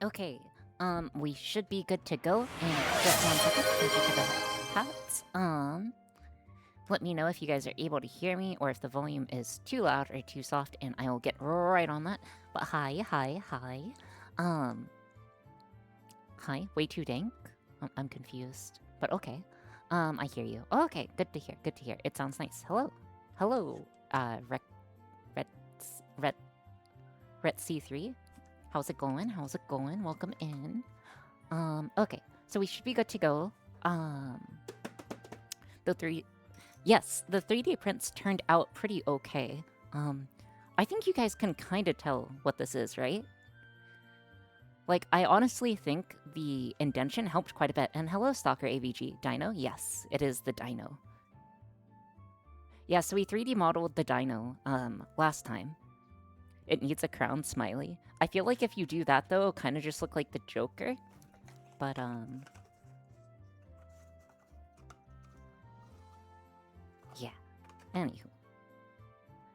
Okay, we should be good to go in just 1 second. Thank you for the hats. Let me know if you guys are able to hear me or if the volume is too loud or too soft, and I will get right on that. But hi. Um, Hi, way too dank. I'm confused, but okay. I hear you. Okay, good to hear. It sounds nice. Hello, Red, Red, Red C3. How's it going? Welcome in. Okay, so we should be good to go. The three, yes, the 3D prints turned out pretty okay. I think you guys can kind of tell what this is, right? Like, I honestly think the indention helped quite a bit. And hello, Stalker AVG. Dino? Yes, it is the Dino. Yeah, so we 3D modeled the Dino, last time. It needs a crown smiley. I feel like if you do that, though, it'll kind of just look like the Joker. But, yeah. Anywho.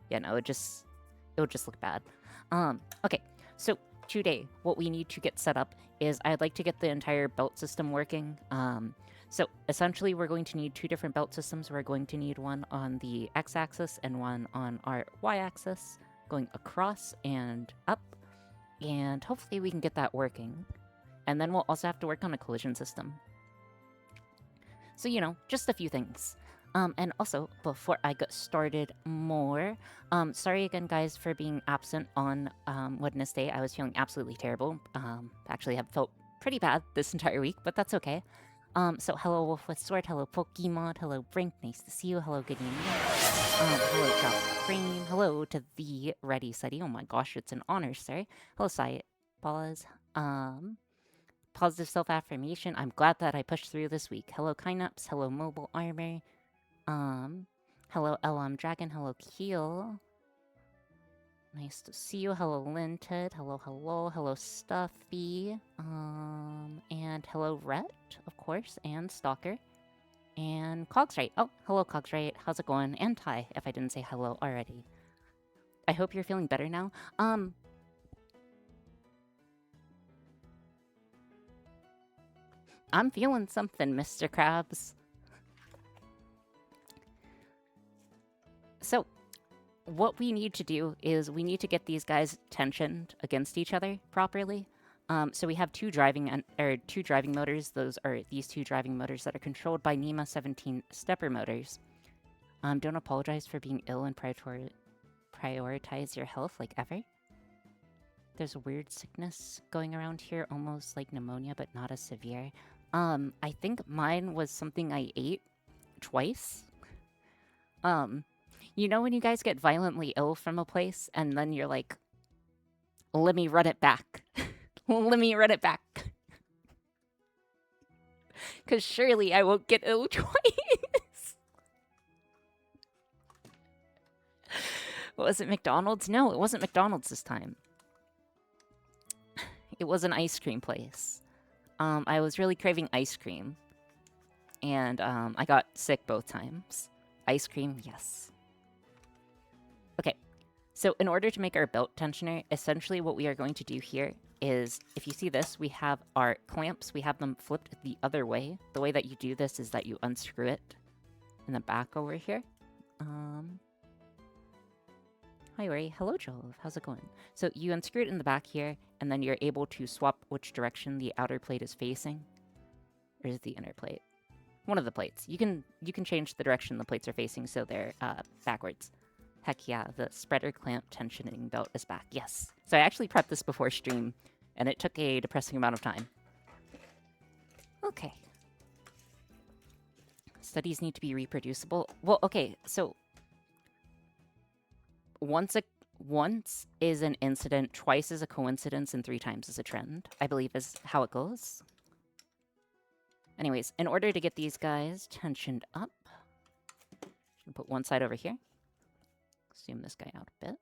Yeah, no, it'll just look bad. Okay, so today, what we need to get set up is I'd like to get the entire belt system working. So essentially, we're going to need 2 different belt systems. We're going to need one on the x-axis and one on our y-axis, going across and up. And hopefully we can get that working. And then we'll also have to work on a collision system. So, you know, just a few things. And also, before I get started more, sorry again, guys, for being absent on Wednesday. I was feeling absolutely terrible. Actually, have felt pretty bad this entire week, but that's okay. So hello, Wolf with Sword. Hello, Pokemon. Hello, Brink. Nice to see you. Hello, good evening. Hello, Drop Frame. Hello to the Ready Study. Oh my gosh, it's an honor, sir. Hello, Sai Pause. Positive self-affirmation. I'm glad that I pushed through this week. Hello, Kynaps. Hello, Mobile Armor. Hello, LM Dragon. Hello, Keel. Nice to see you. Hello, Linted. Hello, Stuffy. And hello, Rhett, of course, and Stalker. And Cogsright. Oh, hello, Cogsright. How's it going? And Ty, if I didn't say hello already. I hope you're feeling better now. I'm feeling something, Mr. Krabs. So, what we need to do is we need to get these guys tensioned against each other properly. So we have two driving motors. Those are these 2 driving motors that are controlled by NEMA 17 stepper motors. Don't apologize for being ill and prioritize your health like ever. There's a weird sickness going around here, almost like pneumonia, but not as severe. I think mine was something I ate twice. You know when you guys get violently ill from a place and then you're like, let me run it back. Let me run it back. Because surely I won't get ill twice. Was it McDonald's? No, it wasn't McDonald's this time. It was an ice cream place. I was really craving ice cream. And I got sick both times. Ice cream, yes. Okay, so in order to make our belt tensioner, essentially what we are going to do here is, if you see this, we have our clamps, we have them flipped the other way. The way that you do this is that you unscrew it in the back over here. Hi, Ray. Hello, Jove. How's it going? So you unscrew it in the back here, and then you're able to swap which direction the outer plate is facing. Or is it the inner plate? One of the plates. You can change the direction the plates are facing so they're backwards. Heck yeah, the spreader clamp tensioning belt is back. Yes. So I actually prepped this before stream, and it took a depressing amount of time. Okay. Studies need to be reproducible. Well, okay, so once is an incident, twice is a coincidence, and 3 times is a trend, I believe is how it goes. Anyways, in order to get these guys tensioned up, I'm put one side over here. Zoom this guy out a bit.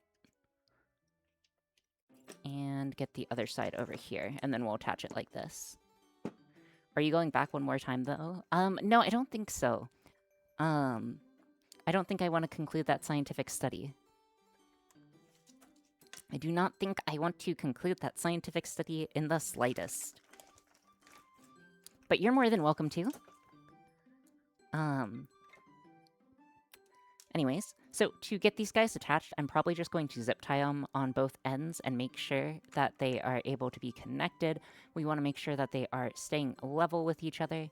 And get the other side over here, and then we'll attach it like this. Are you going back one more time, though? No, I don't think so. I don't think I want to conclude that scientific study. I do not think I want to conclude that scientific study in the slightest. But you're more than welcome to. Anyways, so to get these guys attached, I'm probably just going to zip tie them on both ends and make sure that they are able to be connected. We want to make sure that they are staying level with each other.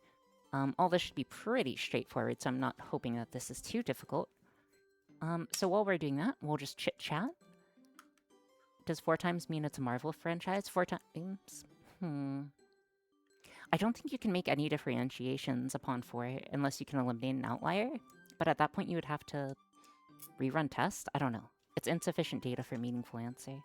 All this should be pretty straightforward, so I'm not hoping that this is too difficult. So while we're doing that, we'll just chit-chat. Does 4 times mean it's a Marvel franchise? 4 times? I don't think you can make any differentiations upon 4 unless you can eliminate an outlier. But at that point, you would have to rerun test? I don't know. It's insufficient data for a meaningful answer.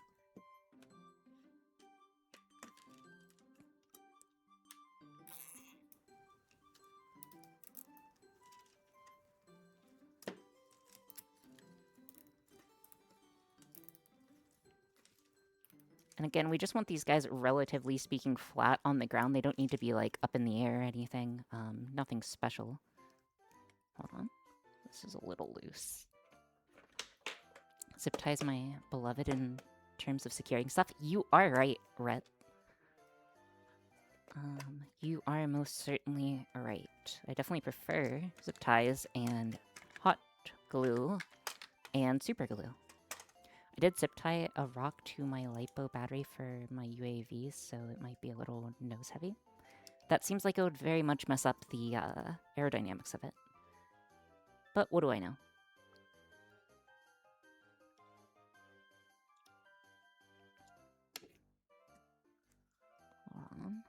And again, we just want these guys, relatively speaking, flat on the ground. They don't need to be, like, up in the air or anything. Nothing special. Hold on. This is a little loose. Zip ties my beloved in terms of securing stuff. You are right, Rhett. You are most certainly right. I definitely prefer zip ties and hot glue and super glue. I did zip tie a rock to my LiPo battery for my UAVs, so it might be a little nose heavy. That seems like it would very much mess up the aerodynamics of it. But what do I know? Hold on.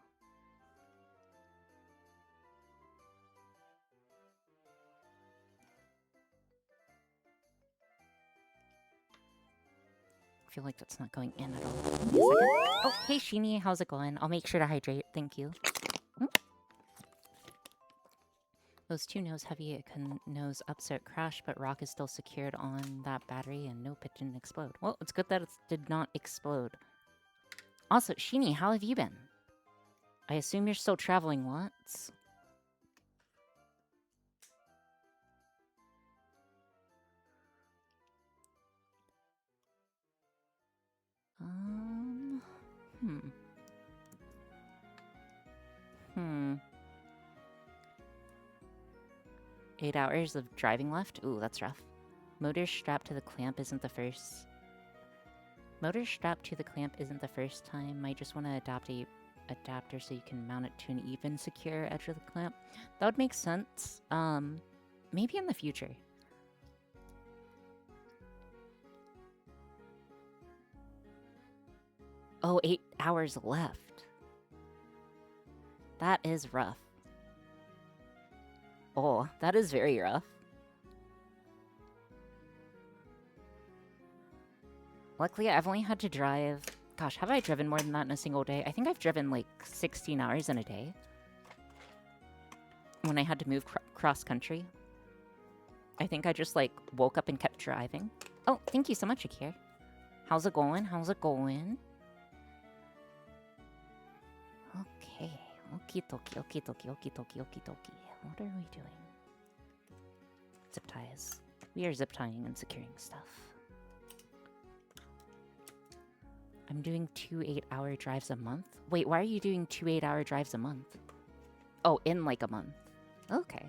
I feel like that's not going in at all. Wait a second. Oh, hey Sheeny, how's it going? I'll make sure to hydrate, thank you. Those two nose heavy can nose up so it crashed, but rock is still secured on that battery and nope, it didn't explode. Well, it's good that it did not explode. Also, Sheeny, how have you been? I assume you're still traveling lots? Hmm. 8 hours of driving left? Ooh, that's rough. Motor strapped to the clamp isn't the first... Motor strapped to the clamp isn't the first time. Might just want to adopt a adapter so you can mount it to an even secure edge of the clamp. That would make sense. Maybe in the future. Oh, 8 hours left. That is rough. Oh, that is very rough. Luckily, I've only had to drive... Gosh, have I driven more than that in a single day? I think I've driven like 16 hours in a day. When I had to move cross-country. I think I just like woke up and kept driving. Oh, thank you so much, Akir. How's it going? How's it going? Okay. Okie dokie, okie dokie, okie dokie, okie dokie. What are we doing? Zip ties. We are zip tying and securing stuff. I'm doing 2 8-hour drives a month? Wait, why are you doing 2 8-hour drives a month? Oh, in like a month. Okay.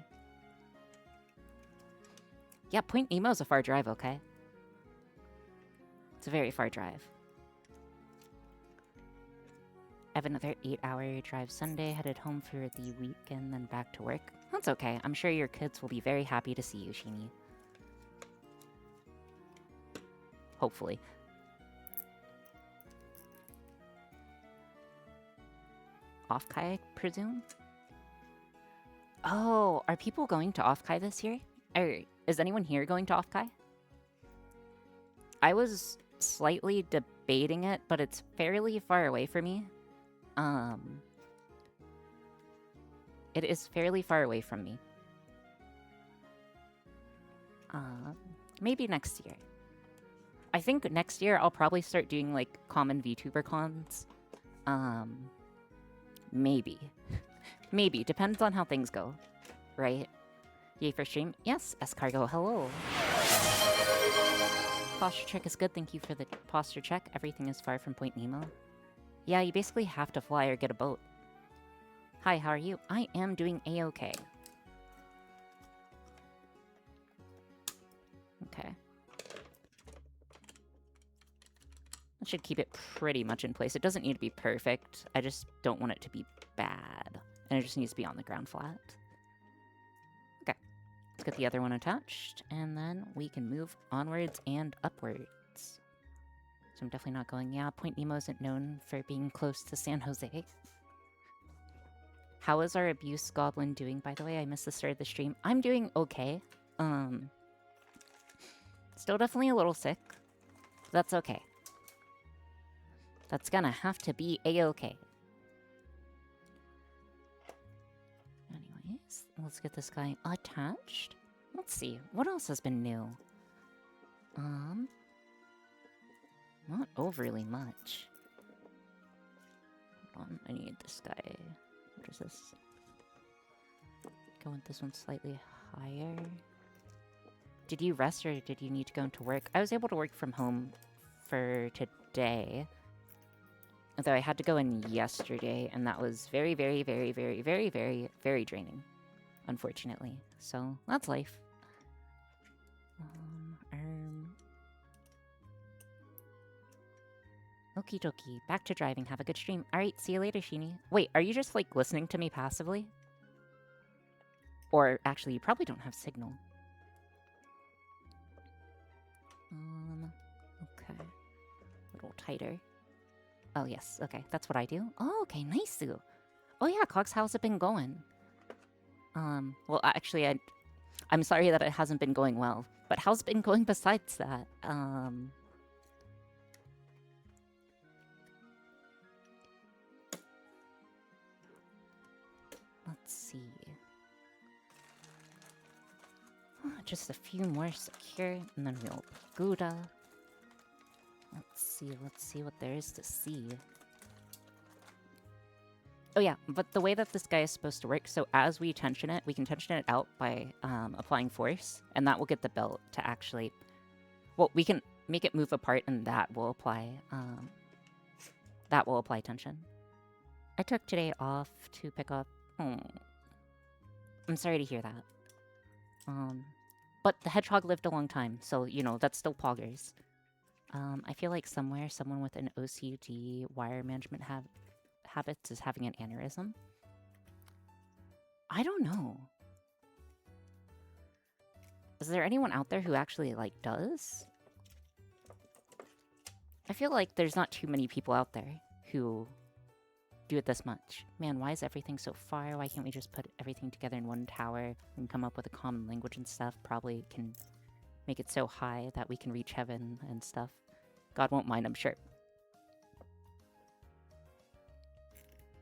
Yeah, Point Nemo's a far drive, okay? It's a very far drive. I have another 8-hour drive Sunday, headed home for the weekend, then back to work. That's okay. I'm sure your kids will be very happy to see you, Sheeny. Hopefully. Off-Kai, I presume? Oh, are people going to Off-Kai this year? Or is anyone here going to Off-Kai? I was slightly debating it, but it's fairly far away for me. It is fairly far away from me. Maybe next year. I think next year I'll probably start doing, like, common VTuber cons. Maybe. Maybe. Depends on how things go. Right? Yay for stream? Yes, Escargo, hello. Posture check is good. Thank you for the posture check. Everything is far from Point Nemo. Yeah, you basically have to fly or get a boat. Hi, how are you? I am doing A-okay. Okay. That should keep it pretty much in place. It doesn't need to be perfect. I just don't want it to be bad. And it just needs to be on the ground flat. Okay. Let's get the other one attached. And then we can move onwards and upwards. So I'm definitely not going, yeah, Point Nemo isn't known for being close to San Jose. How is our abuse goblin doing, by the way? I missed the start of the stream. I'm doing okay. Still definitely a little sick. That's okay. That's gonna have to be a-okay. Anyways, let's get this guy attached. Let's see, what else has been new? Not overly much. Hold on, I need this guy. What is this? Go with this one slightly higher. Did you rest or did you need to go into work? I was able to work from home for today. Although I had to go in yesterday, and that was very, very, very, very, very, very, very draining. Unfortunately. So, that's life. Okie dokie. Back to driving. Have a good stream. Alright, see you later, Sheenie. Wait, are you just, like, listening to me passively? Or, actually, you probably don't have signal. Okay. A little tighter. Oh, yes. Okay, that's what I do. Oh, okay, nice, Sue. Oh, yeah, Cox, how's it been going? Well, actually, I'm sorry that it hasn't been going well. But how's it been going besides that? Let's see. Just a few more secure, and then we'll Gouda. Let's see what there is to see. Oh yeah, but the way that this guy is supposed to work, so as we tension it, we can tension it out by applying force, and that will get the belt to actually... Well, we can make it move apart, and that will apply tension. I took today off to pick up... Oh. I'm sorry to hear that. But the hedgehog lived a long time, so, you know, that's still poggers. I feel like somewhere, someone with an OCD wire management habits is having an aneurysm. I don't know. Is there anyone out there who actually, like, does? I feel like there's not too many people out there who do it this much. Man, why is everything so far? Why can't we just put everything together in one tower and come up with a common language and stuff? Probably can make it so high that we can reach heaven and stuff. God won't mind, I'm sure.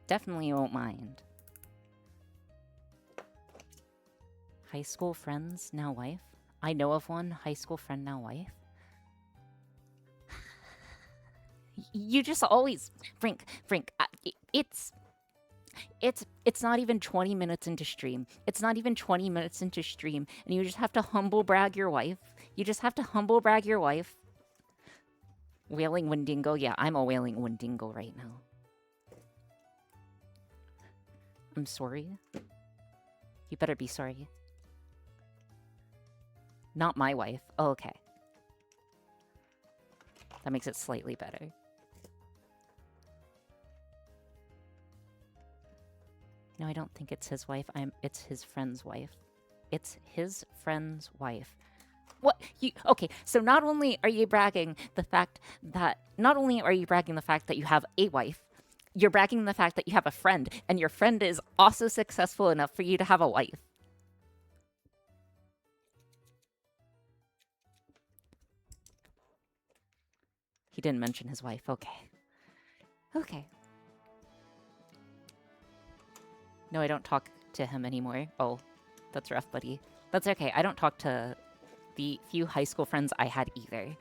Definitely won't mind. High school friends, now wife. I know of one high school friend, now wife. You just always... Frank, it's not even 20 minutes into stream. It's not even 20 minutes into stream, and you just have to humble brag your wife. You just have to humble brag your wife. Wailing Wendigo? Yeah, I'm a wailing Wendigo right now. I'm sorry. You better be sorry. Not my wife. Oh, okay. That makes it slightly better. No, I don't think it's his wife. It's his friend's wife. It's his friend's wife. What? Okay, so not only are you bragging the fact that... Not only are you bragging the fact that you have a wife, you're bragging the fact that you have a friend, and your friend is also successful enough for you to have a wife. He didn't mention his wife. Okay. Okay. No, I don't talk to him anymore. Oh, that's rough, buddy. That's okay. I don't talk to the few high school friends I had either.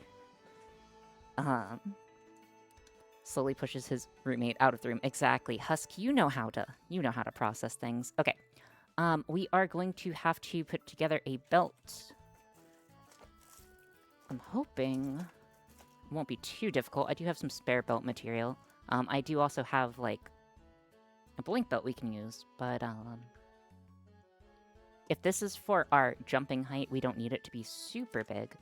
Slowly pushes his roommate out of the room. Exactly. Husk, you know how to process things. Okay. We are going to have to put together a belt. I'm hoping it won't be too difficult. I do have some spare belt material. I do also have, like, a blink belt we can use, but, if this is for our jumping height, we don't need it to be super big.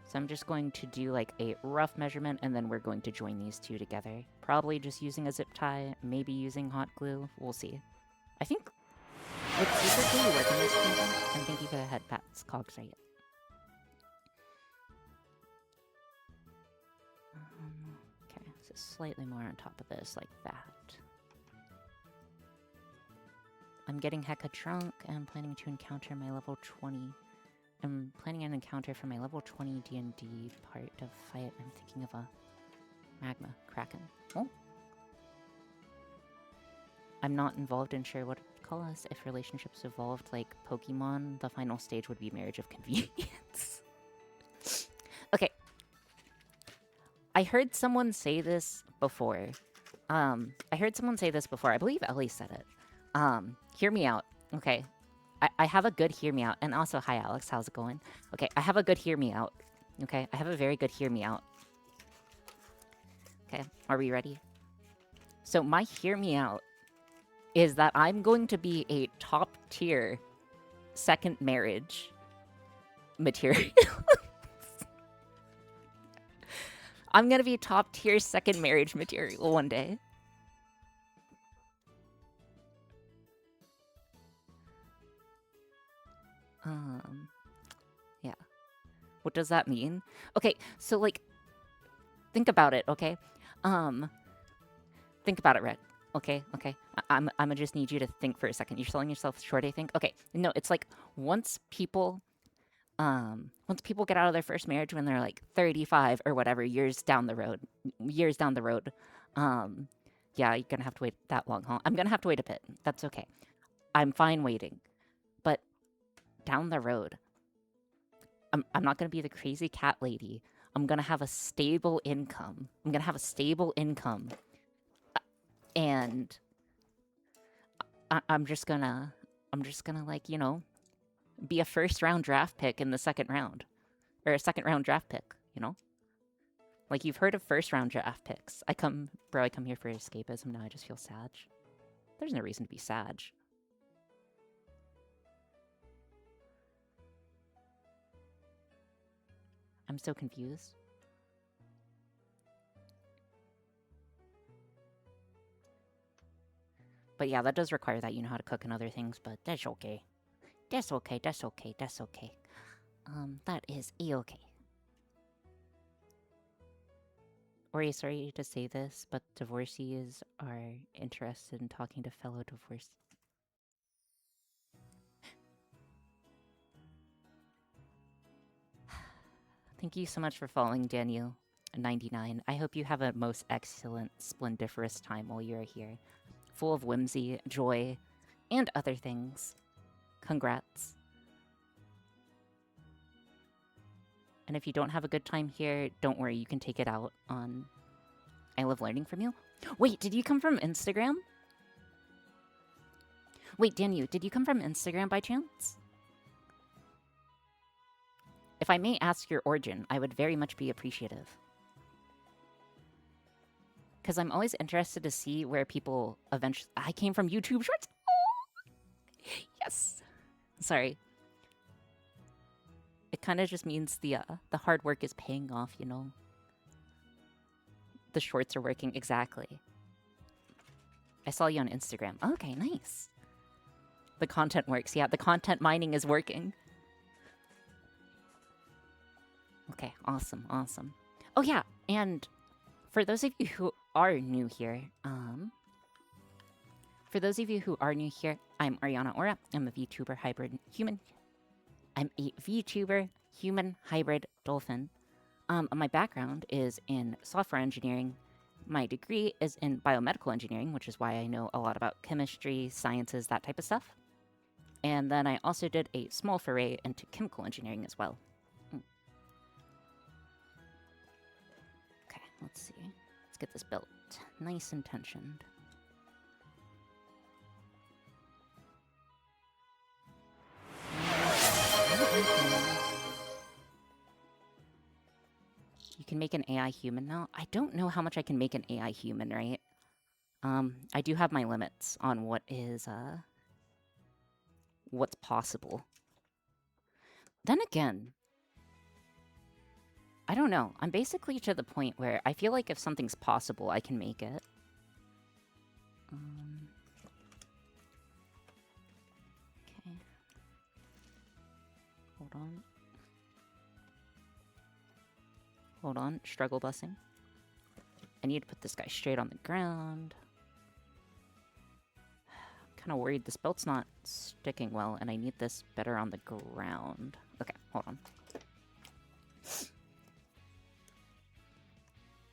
So I'm just going to do, like, a rough measurement, and then we're going to join these two together. Probably just using a zip tie, maybe using hot glue. We'll see. I think... Would super glue work in this season? I'm thinking for the head pats, cogs right. Okay, so slightly more on top of this, like that. I'm getting hecka drunk and planning to encounter my level 20. I'm planning an encounter for my level 20 D&D part of fight. I'm thinking of a magma kraken. Oh. I'm not involved and sure what to call us. If relationships evolved like Pokemon, the final stage would be marriage of convenience. Okay. I heard someone say this before. I believe Ellie said it. Hear me out. Okay. I have a good hear me out. And also, hi Alex, how's it going? Okay, I have a good hear me out. Okay, I have a very good hear me out. Okay, are we ready? So my hear me out is that I'm going to be a top tier second marriage material. I'm gonna be top tier second marriage material one day. Yeah. What does that mean? Okay, so like, think about it, okay? Think about it, Red. Okay. I'm gonna just need you to think for a second. You're selling yourself short, I think. Okay, no, it's like once people get out of their first marriage when they're like 35 or whatever, years down the road, yeah, you're gonna have to wait that long, huh? I'm gonna have to wait a bit. That's okay. I'm fine waiting. But down the road, I'm not gonna be the crazy cat lady. I'm gonna have a stable income. And I'm just gonna like, you know, be a first round draft pick in the second round. Or a second round draft pick, you know? Like, you've heard of first round draft picks. I come here for escapism, now I just feel sad. There's no reason to be sad. I'm so confused. But yeah, that does require that you know how to cook and other things, but that's okay. That's okay. That is a-okay. Ori, sorry to say this, but divorcees are interested in talking to fellow divorcees. Thank you so much for following, Daniel99. I hope you have a most excellent, splendiferous time while you're here. Full of whimsy, joy, and other things. Congrats. And if you don't have a good time here, don't worry, you can take it out on I Love Learning From You. Wait, did you come from Instagram? Wait, Daniel, did you come from Instagram by chance? If I may ask your origin, I would very much be appreciative. Because I'm always interested to see where people eventually... I came from YouTube Shorts! Oh! Yes! Sorry. It kind of just means the hard work is paying off, you know? The shorts are working, exactly. I saw you on Instagram. Okay, nice. The content works. Yeah, the content mining is working. Okay, awesome. Oh yeah, and for those of you who are new here, I'm Ariana Ora. I'm a VTuber hybrid human. I'm a VTuber human hybrid dolphin. My background is in software engineering. My degree is in biomedical engineering, which is why I know a lot about chemistry, sciences, that type of stuff. And then I also did a small foray into chemical engineering as well. Okay, let's see. Let's get this built. Nice and tensioned. You can make an AI human now? I don't know how much I can make an AI human, right? I do have my limits on what is, what's possible. Then again, I don't know. I'm basically to the point where I feel like if something's possible, I can make it. Okay. Hold on. Hold on. Struggle busing. I need to put this guy straight on the ground. I'm kind of worried this belt's not sticking well, and I need this better on the ground. Okay, hold on.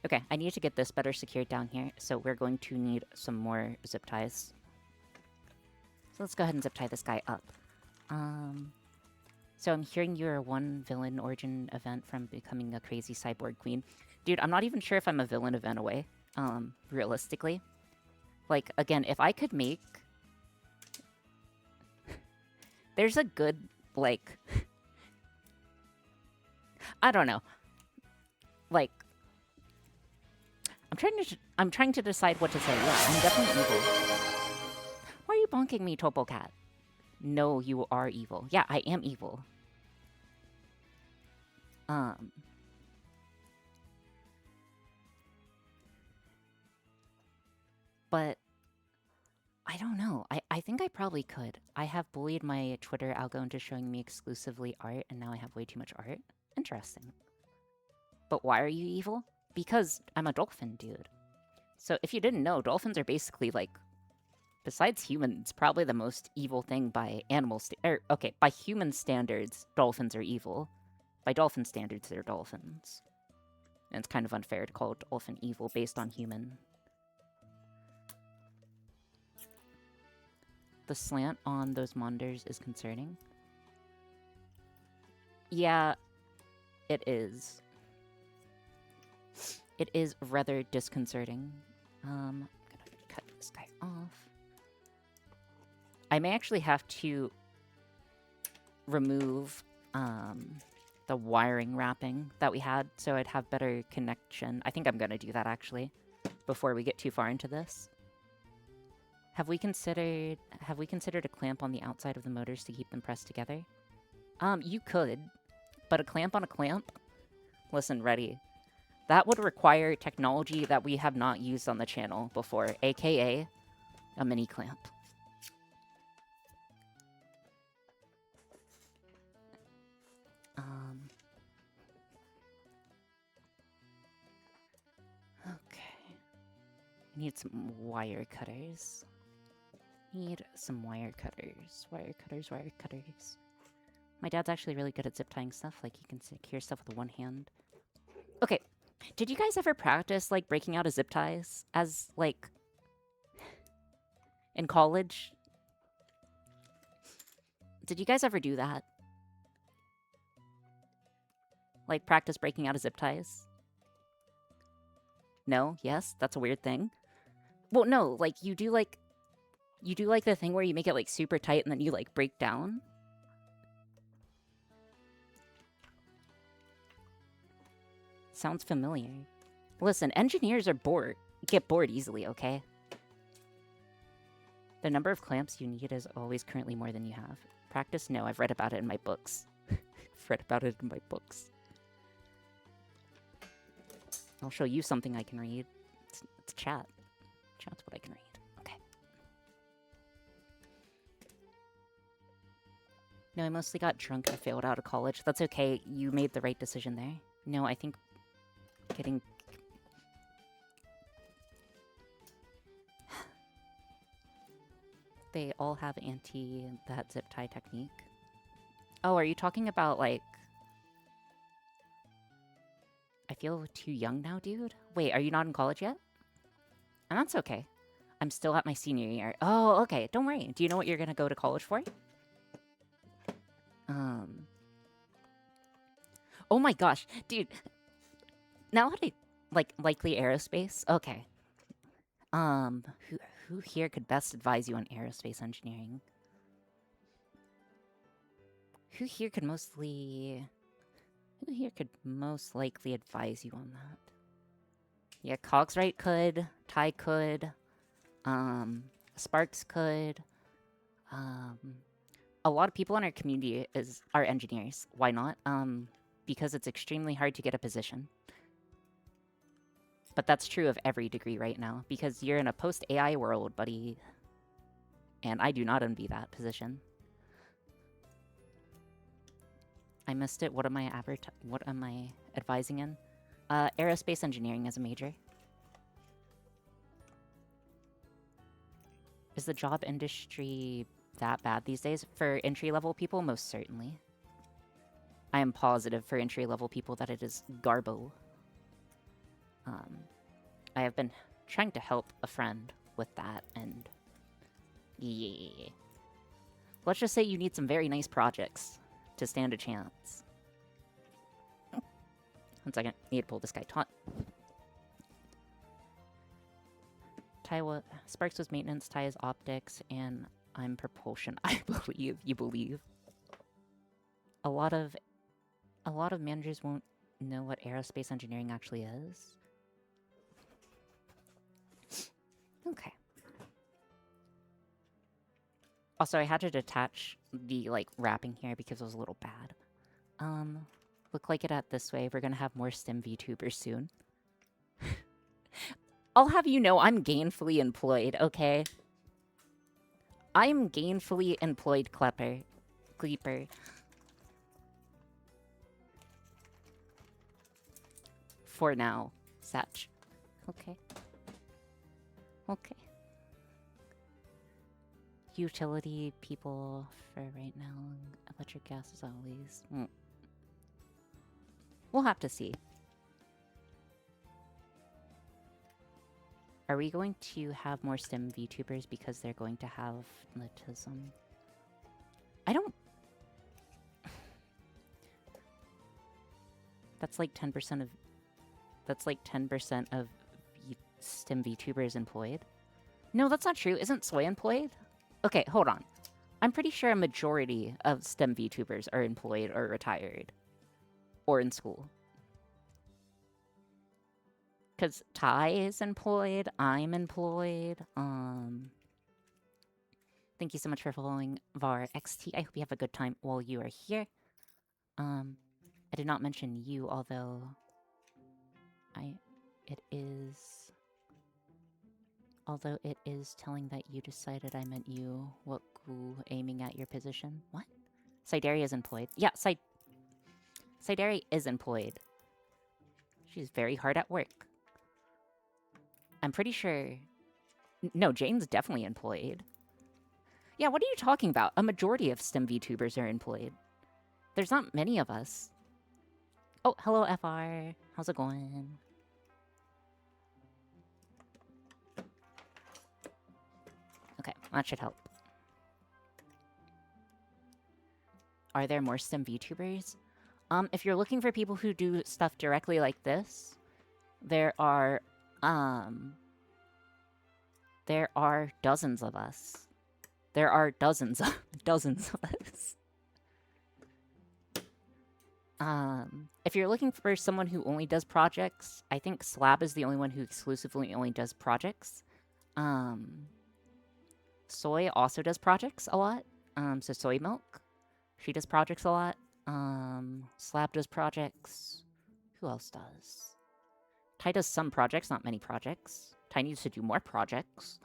Okay, I need to get this better secured down here, so we're going to need some more zip ties. So let's go ahead and zip tie this guy up. So I'm hearing you're one villain origin event from becoming a crazy cyborg queen. Dude, I'm not even sure if I'm a villain event away, realistically. Like, again, if I could make... There's a good, like... I don't know. Like... I'm trying to decide what to say. Yeah, I'm definitely evil. Why are you bonking me, Topo Cat? No, you are evil. Yeah, I am evil. But I don't know. I think I probably could. I have bullied my Twitter algo into showing me exclusively art, and now I have way too much art. Interesting. But why are you evil? Because I'm a dolphin, dude. So if you didn't know, dolphins are basically like, besides humans, probably the most evil thing by okay, by human standards, dolphins are evil. By dolphin standards, they're dolphins. And it's kind of unfair to call a dolphin evil based on human. The slant on those monitors is concerning. Yeah, it is. It is rather disconcerting. I'm gonna cut this guy off. I may actually have to remove the wiring wrapping that we had so I'd have better connection. I think I'm gonna do that actually before we get too far into this. Have we considered a clamp on the outside of the motors to keep them pressed together? You could, but a clamp on a clamp? Listen, ready. That would require technology that we have not used on the channel before, aka a mini clamp. Okay. Need some wire cutters. Need some wire cutters. Wire cutters, wire cutters. My dad's actually really good at zip tying stuff. Like, he can secure stuff with one hand. Okay. Did you guys ever practice, like, breaking out of zip ties as, like, in college? Did you guys ever do that? Like, practice breaking out of zip ties? No? Yes? That's a weird thing? Well, no, like, you do, like, the thing where you make it, like, super tight and then you, like, break down? Sounds familiar. Listen, engineers are get bored easily, okay? The number of clamps you need is always currently more than you have. Practice? No, I've read about it in my books. I've read about it in my books. I'll show you something I can read. It's chat. Chat's what I can read. Okay. No, I mostly got drunk and failed out of college. That's okay. You made the right decision there. No, I think getting... They all have that zip tie technique. Oh, are you talking about, like... I feel too young now, dude? Wait, are you not in college yet? And that's okay. I'm still at my senior year. Oh, okay. Don't worry. Do you know what you're gonna go to college for? Oh my gosh. Dude. Now that I... Like, likely aerospace? Okay. Who here could best advise you on aerospace engineering? Who here could mostly... Who here could most likely advise you on that? Yeah, Cogsright could. Ty could. Sparks could. A lot of people in our community are engineers. Why not? Because it's extremely hard to get a position. But that's true of every degree right now, because you're in a post-AI world, buddy. And I do not envy that position. I missed it. What am I advising in? Aerospace engineering as a major. Is the job industry that bad these days? For entry-level people, most certainly. I am positive for entry-level people that it is garbo. I have been trying to help a friend with that, and yeah. Let's just say you need some very nice projects to stand a chance. 1 second, need to pull this guy taut. Sparks was maintenance, Ty is optics, and I'm propulsion. I believe you believe. A lot of managers won't know what aerospace engineering actually is. Okay. Also, I had to detach the, wrapping here because it was a little bad. Look like it at this way. We're gonna have more STEM VTubers soon. I'll have you know I'm gainfully employed, okay? I'm gainfully employed, Gleeper. For now, Satch. Okay. Okay. Utility people for right now. Electric gas is always... We'll have to see. Are we going to have more STEM VTubers because they're going to have autism? I don't... That's like 10% of... That's like 10% of STEM VTubers employed. No, that's not true. Isn't Soy employed? Okay, hold on. I'm pretty sure a majority of STEM VTubers are employed or retired. Or in school. Because Ty is employed, I'm employed. Thank you so much for following VAR XT. I hope you have a good time while you are here. I did not mention you, although Although it is telling that you decided I meant you, what goo aiming at your position. What? Sideri is employed. Yeah, Sideri is employed. She's very hard at work. I'm pretty sure... No, Jane's definitely employed. Yeah, what are you talking about? A majority of STEM VTubers are employed. There's not many of us. Oh, hello, FR. How's it going? Okay, that should help. Are there more STEM VTubers? If you're looking for people who do stuff directly like this, there are dozens of us. There are dozens of us. If you're looking for someone who only does projects, I think Slab is the only one who exclusively only does projects. Soy also does projects a lot. So Soy Milk, she does projects a lot. Slab does projects. Who else does? Ty does some projects, not many projects. Ty needs to do more projects.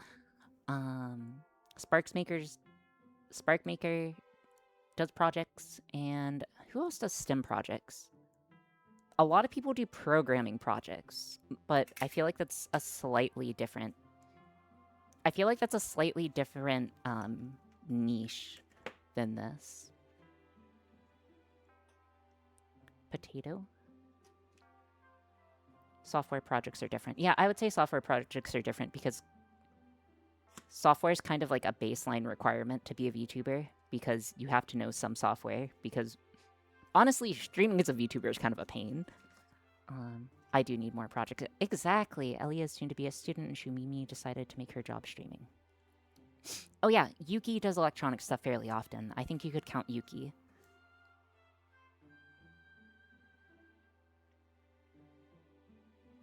Sparkmaker does projects, and who else does STEM projects? A lot of people do programming projects, but I feel like that's a slightly different... niche than this. Potato? Software projects are different. Yeah, I would say software projects are different because software is kind of like a baseline requirement to be a VTuber because you have to know some software because honestly, streaming as a VTuber is kind of a pain. I do need more projects. Exactly. Ellie is soon to be a student and Shumimi decided to make her job streaming. Oh yeah, Yuki does electronic stuff fairly often. I think you could count Yuki.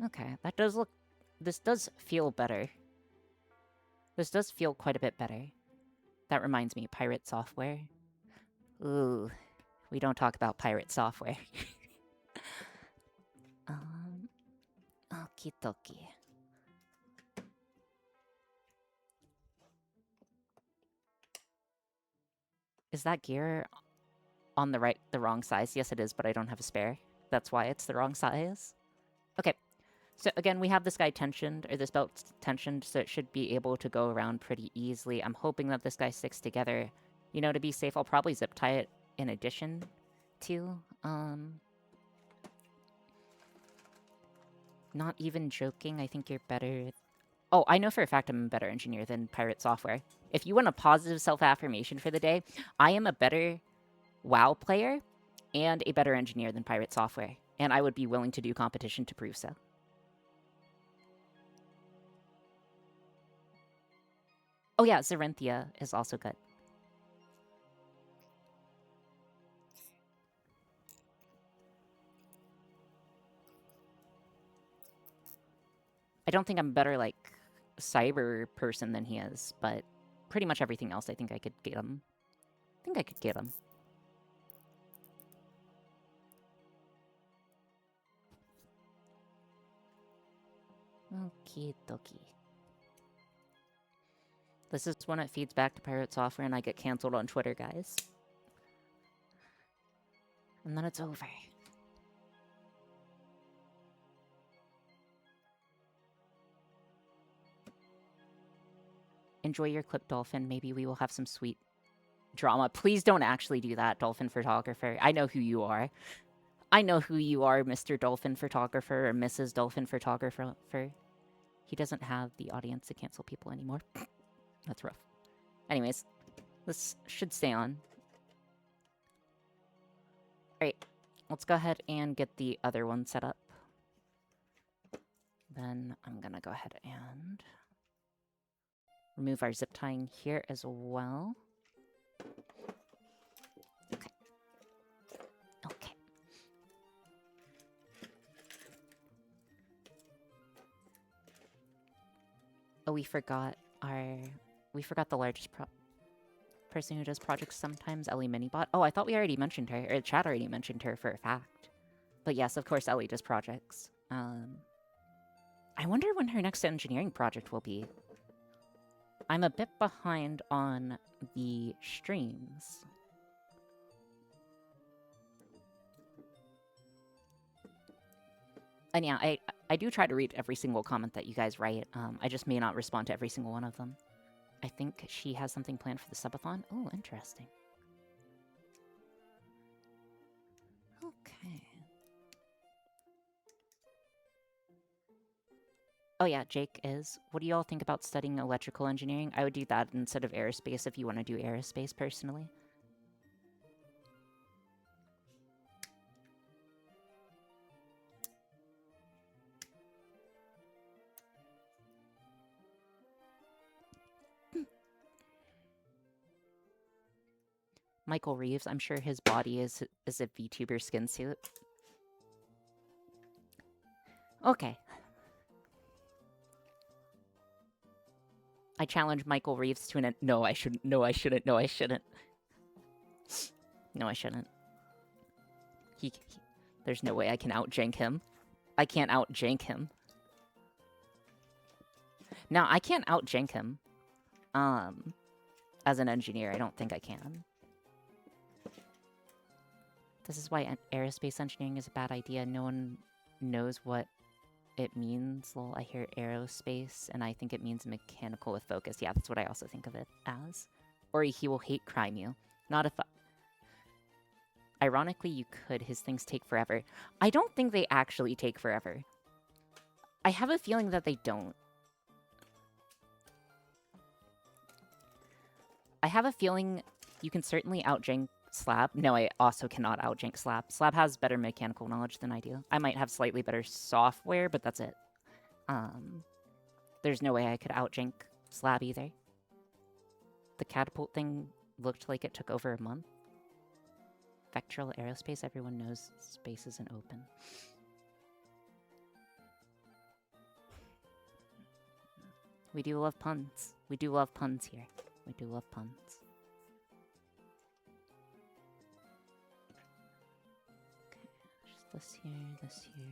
Okay, that does look... This does feel better. This does feel quite a bit better. That reminds me, pirate software. Ooh, we don't talk about pirate software. Okie dokie. Is that gear on the wrong size? Yes, it is, but I don't have a spare. That's why it's the wrong size. Okay, so again, we have this guy tensioned, or this belt tensioned, so it should be able to go around pretty easily. I'm hoping that this guy sticks together. You know, to be safe, I'll probably zip tie it in addition to, not even joking, I think you're better... Oh, I know for a fact I'm a better engineer than pirate software. If you want a positive self-affirmation for the day, I am a better WoW player and a better engineer than pirate software. And I would be willing to do competition to prove so. Oh yeah, Zarenthia is also good. I don't think I'm a better, like, cyber person than he is, but pretty much everything else I think I could get him. I think I could get him. Okie dokie. This is when it feeds back to pirate software and I get canceled on Twitter, guys. And then it's over. Enjoy your clip, Dolphin. Maybe we will have some sweet drama. Please don't actually do that, Dolphin Photographer. I know who you are. I know who you are, Mr. Dolphin Photographer or Mrs. Dolphin Photographer. He doesn't have the audience to cancel people anymore. That's rough. Anyways, this should stay on. Alright, let's go ahead and get the other one set up. Then I'm gonna go ahead and remove our zip tying here as well. Okay. Okay. Oh, we forgot the largest person who does projects sometimes, Ellie Minibot. Oh, I thought we already mentioned her, or the chat already mentioned her for a fact. But yes, of course, Ellie does projects. I wonder when her next engineering project will be. I'm a bit behind on the streams. And yeah, I do try to read every single comment that you guys write. I just may not respond to every single one of them. I think she has something planned for the subathon. Oh, interesting. Okay. Oh yeah, Jake is. What do y'all think about studying electrical engineering? I would do that instead of aerospace if you want to do aerospace personally. Michael Reeves, I'm sure his body is a VTuber skin suit. Okay. I challenge Michael Reeves to an... No, I shouldn't. No, I shouldn't. No, I shouldn't. No, I shouldn't. There's no way I can out-jank him. I can't out-jank him. No, I can't out-jank him. As an engineer, I don't think I can. This is why aerospace engineering is a bad idea. No one knows what it means. Well, I hear aerospace, and I think it means mechanical with focus. Yeah, that's what I also think of it as. Or he will hate crime you. Not if... Ironically, you could. His things take forever. I don't think they actually take forever. I have a feeling that they don't. I have a feeling you can certainly outjank Slab. No, I also cannot outjank Slab. Slab has better mechanical knowledge than I do. I might have slightly better software, but that's it. There's no way I could outjank Slab either. The catapult thing looked like it took over a month. Vectral aerospace, everyone knows space isn't open. We do love puns. We do love puns here. We do love puns. Okay, just this here, this here.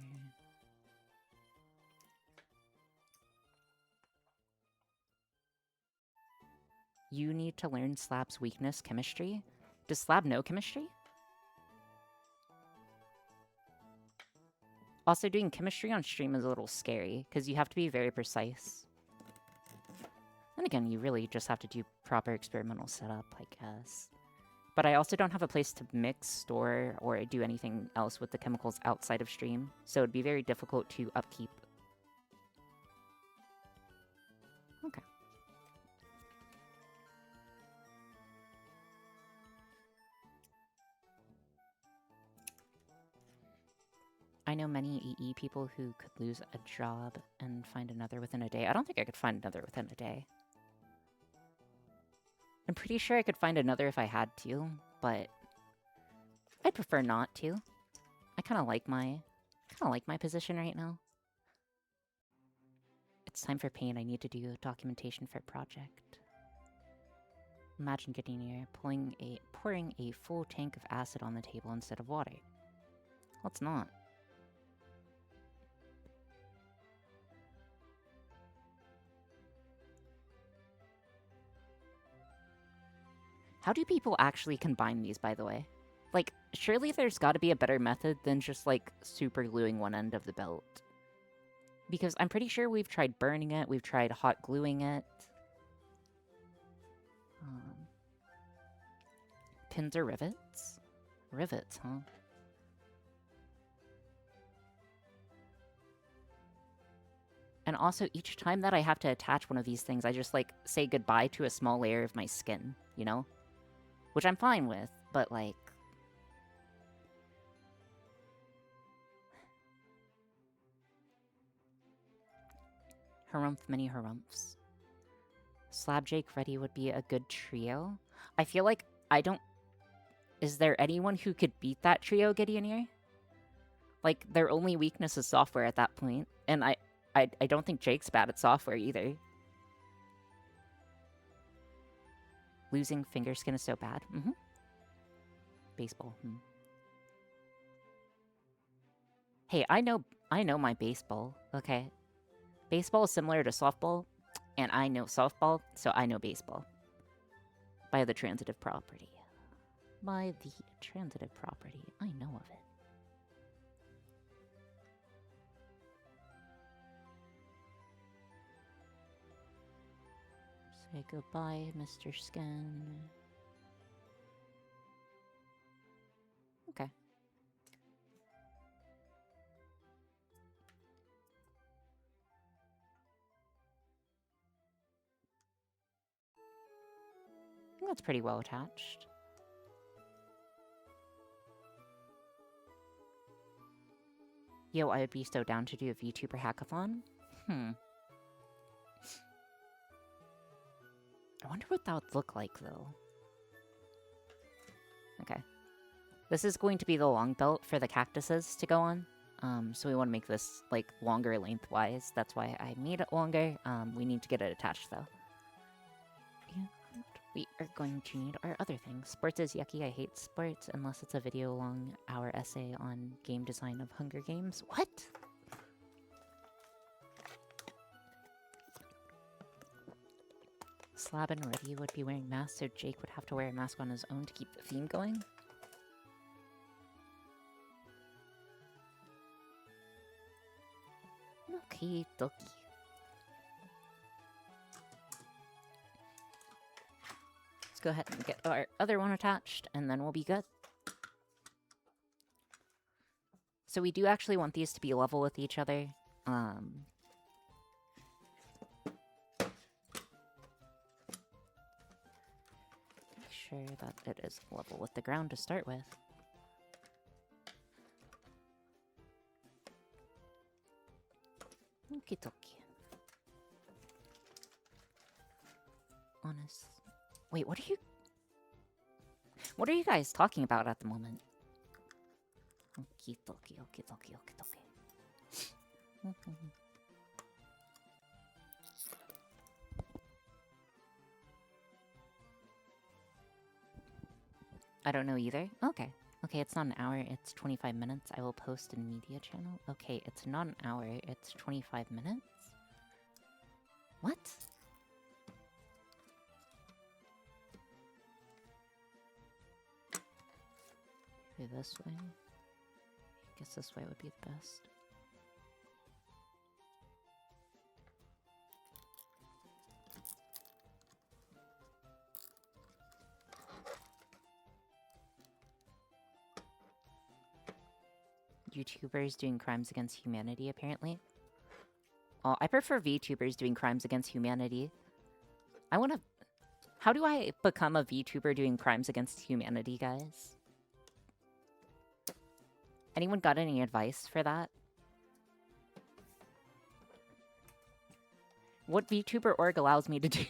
You need to learn Slab's weakness, chemistry. Does Slab know chemistry? Also, doing chemistry on stream is a little scary, because you have to be very precise. And again, you really just have to do proper experimental setup, I guess. But I also don't have a place to mix, store, or do anything else with the chemicals outside of stream, so it'd be very difficult to upkeep. Okay. I know many EE people who could lose a job and find another within a day. I don't think I could find another within a day. I'm pretty sure I could find another if I had to, but I'd prefer not to. I kind of like my position right now. It's time for pain. I need to do documentation for a project. Imagine getting here, pouring a full tank of acid on the table instead of water. Let's not. How do people actually combine these, by the way? Like, surely there's got to be a better method than just, like, super gluing one end of the belt. Because I'm pretty sure we've tried burning it, we've tried hot gluing it. Pins or rivets? Rivets, huh? And also, each time that I have to attach one of these things, I just, like, say goodbye to a small layer of my skin, you know? Which I'm fine with, but, like... Harumph, mini harumphs. Slab, Jake, Reddy would be a good trio. I feel like I don't... Is there anyone who could beat that trio, Gideonir? Like, their only weakness is software at that point. And I don't think Jake's bad at software either. Losing finger skin is so bad. Mm-hmm. Baseball. Hey, I know my baseball, okay? Baseball is similar to softball, and I know softball, so I know baseball. By the transitive property. By the transitive property. I know of it. Say goodbye, Mr. Skin. Okay. I think that's pretty well attached. Yo, I would be so down to do a VTuber hackathon. I wonder what that would look like, though. Okay. This is going to be the long belt for the cactuses to go on. So we want to make this, like, longer lengthwise. That's why I made it longer. We need to get it attached, though. And we are going to need our other things. Sports is yucky. I hate sports unless it's a video-long hour essay on game design of Hunger Games. What? Slab and Reddy would be wearing masks, so Jake would have to wear a mask on his own to keep the theme going. Okie dokie. Let's go ahead and get our other one attached, and then we'll be good. So we do actually want these to be level with each other. Make sure that it is level with the ground to start with. Okie dokie. Honest. Wait, what are you guys talking about at the moment? Okie dokie, okie dokie, okie dokie. I don't know either. Okay. Okay, it's not an hour, it's 25 minutes. I will post in media channel. Okay, it's not an hour, it's 25 minutes? What? Maybe this way? I guess this way would be the best. YouTubers doing crimes against humanity, apparently. Oh, I prefer VTubers doing crimes against humanity. I want to... How do I become a VTuber doing crimes against humanity, guys? Anyone got any advice for that? What VTuber org allows me to do...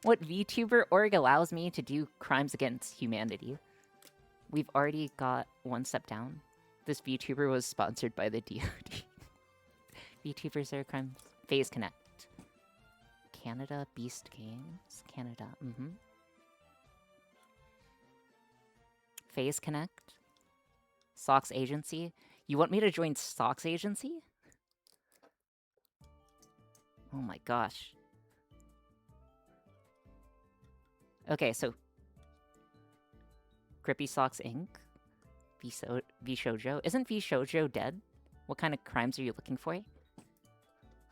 What VTuber org allows me to do crimes against humanity? We've already got one step down. This VTuber was sponsored by the DoD. VTubers are crimes. Phase Connect. Canada Beast Games. Canada. Phase Connect. Socks Agency. You want me to join Socks Agency? Oh my gosh. Okay, so... Grippy Socks Inc. V-Shoujo. Isn't V-Shoujo dead? What kind of crimes are you looking for?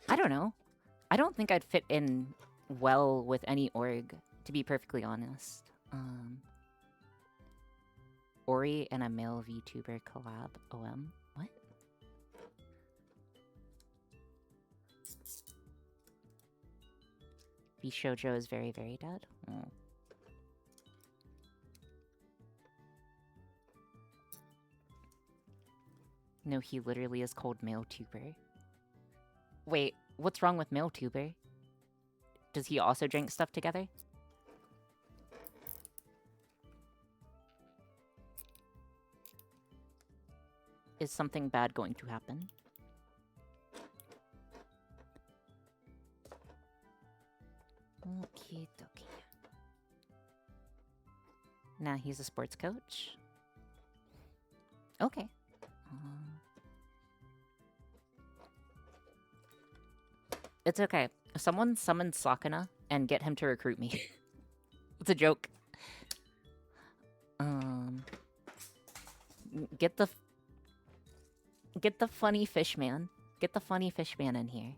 I don't know. I don't think I'd fit in well with any org, to be perfectly honest. Ori and a male VTuber collab. OM? What? V-Shoujo is very, very dead? Oh. No, he literally is called MaleTuber. Wait, what's wrong with MaleTuber? Does he also drink stuff together? Is something bad going to happen? Okie dokie. Nah, he's a sports coach. Okay. It's okay. Someone summon Sakana and get him to recruit me. It's a joke. Get the funny fish man. Get the funny fish man in here.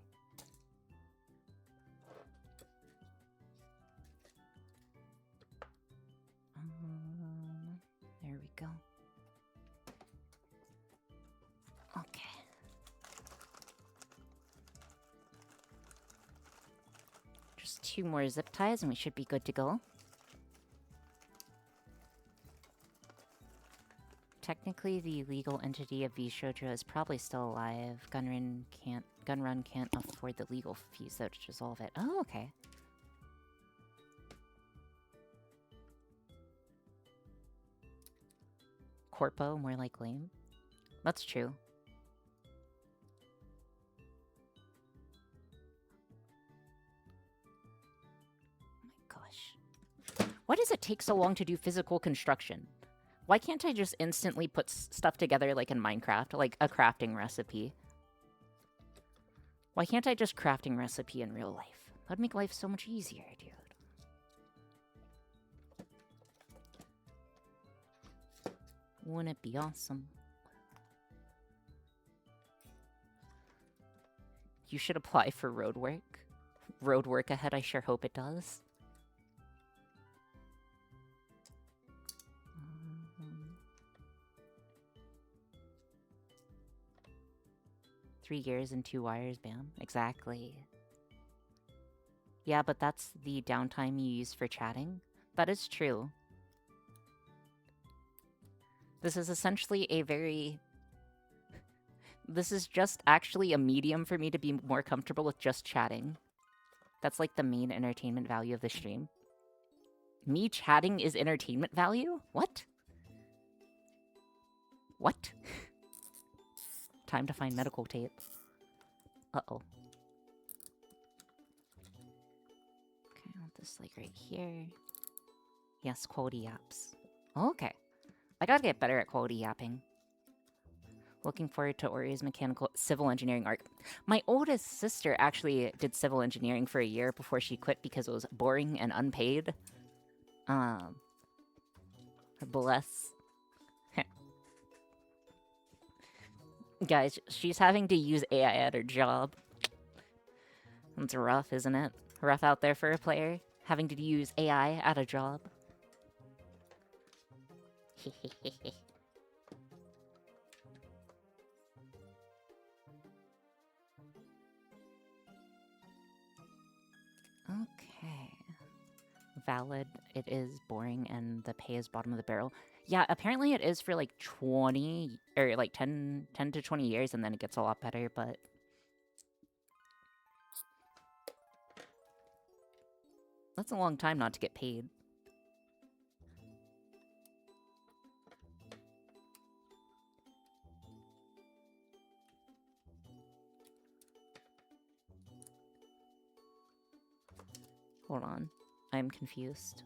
There we go. Okay. Just 2 more zip ties and we should be good to go. Technically, the legal entity of V-Shoujo is probably still alive. Gunrun can't afford the legal fees though to resolve it. Oh, okay. Corpo, more like lame. That's true. Oh my gosh. Why does it take so long to do physical construction? Why can't I just instantly put stuff together like in Minecraft, like a crafting recipe? Why can't I just crafting recipe in real life? That'd make life so much easier, dude. Wouldn't it be awesome? You should apply for road work. Road work ahead, I sure hope it does. 3 gears and 2 wires, bam. Exactly. Yeah, but that's the downtime you use for chatting. That is true. This is essentially a very... This is just actually a medium for me to be more comfortable with just chatting. That's like the main entertainment value of the stream. Me chatting is entertainment value? What? What? Time to find medical tape. Uh-oh. Okay, I want this like right here. Yes, quality apps. Okay. I gotta get better at quality yapping. Looking forward to Ori's mechanical civil engineering arc. My oldest sister actually did civil engineering for a year before she quit because it was boring and unpaid. Bless. Guys, she's having to use AI at her job. It's rough, isn't it? Rough out there for a player, having to use AI at a job. Okay. Valid. It is boring and the pay is bottom of the barrel. Yeah, apparently it is for like 20 or like 10 to 20 years and then it gets a lot better, but that's a long time not to get paid. Hold on. I'm confused.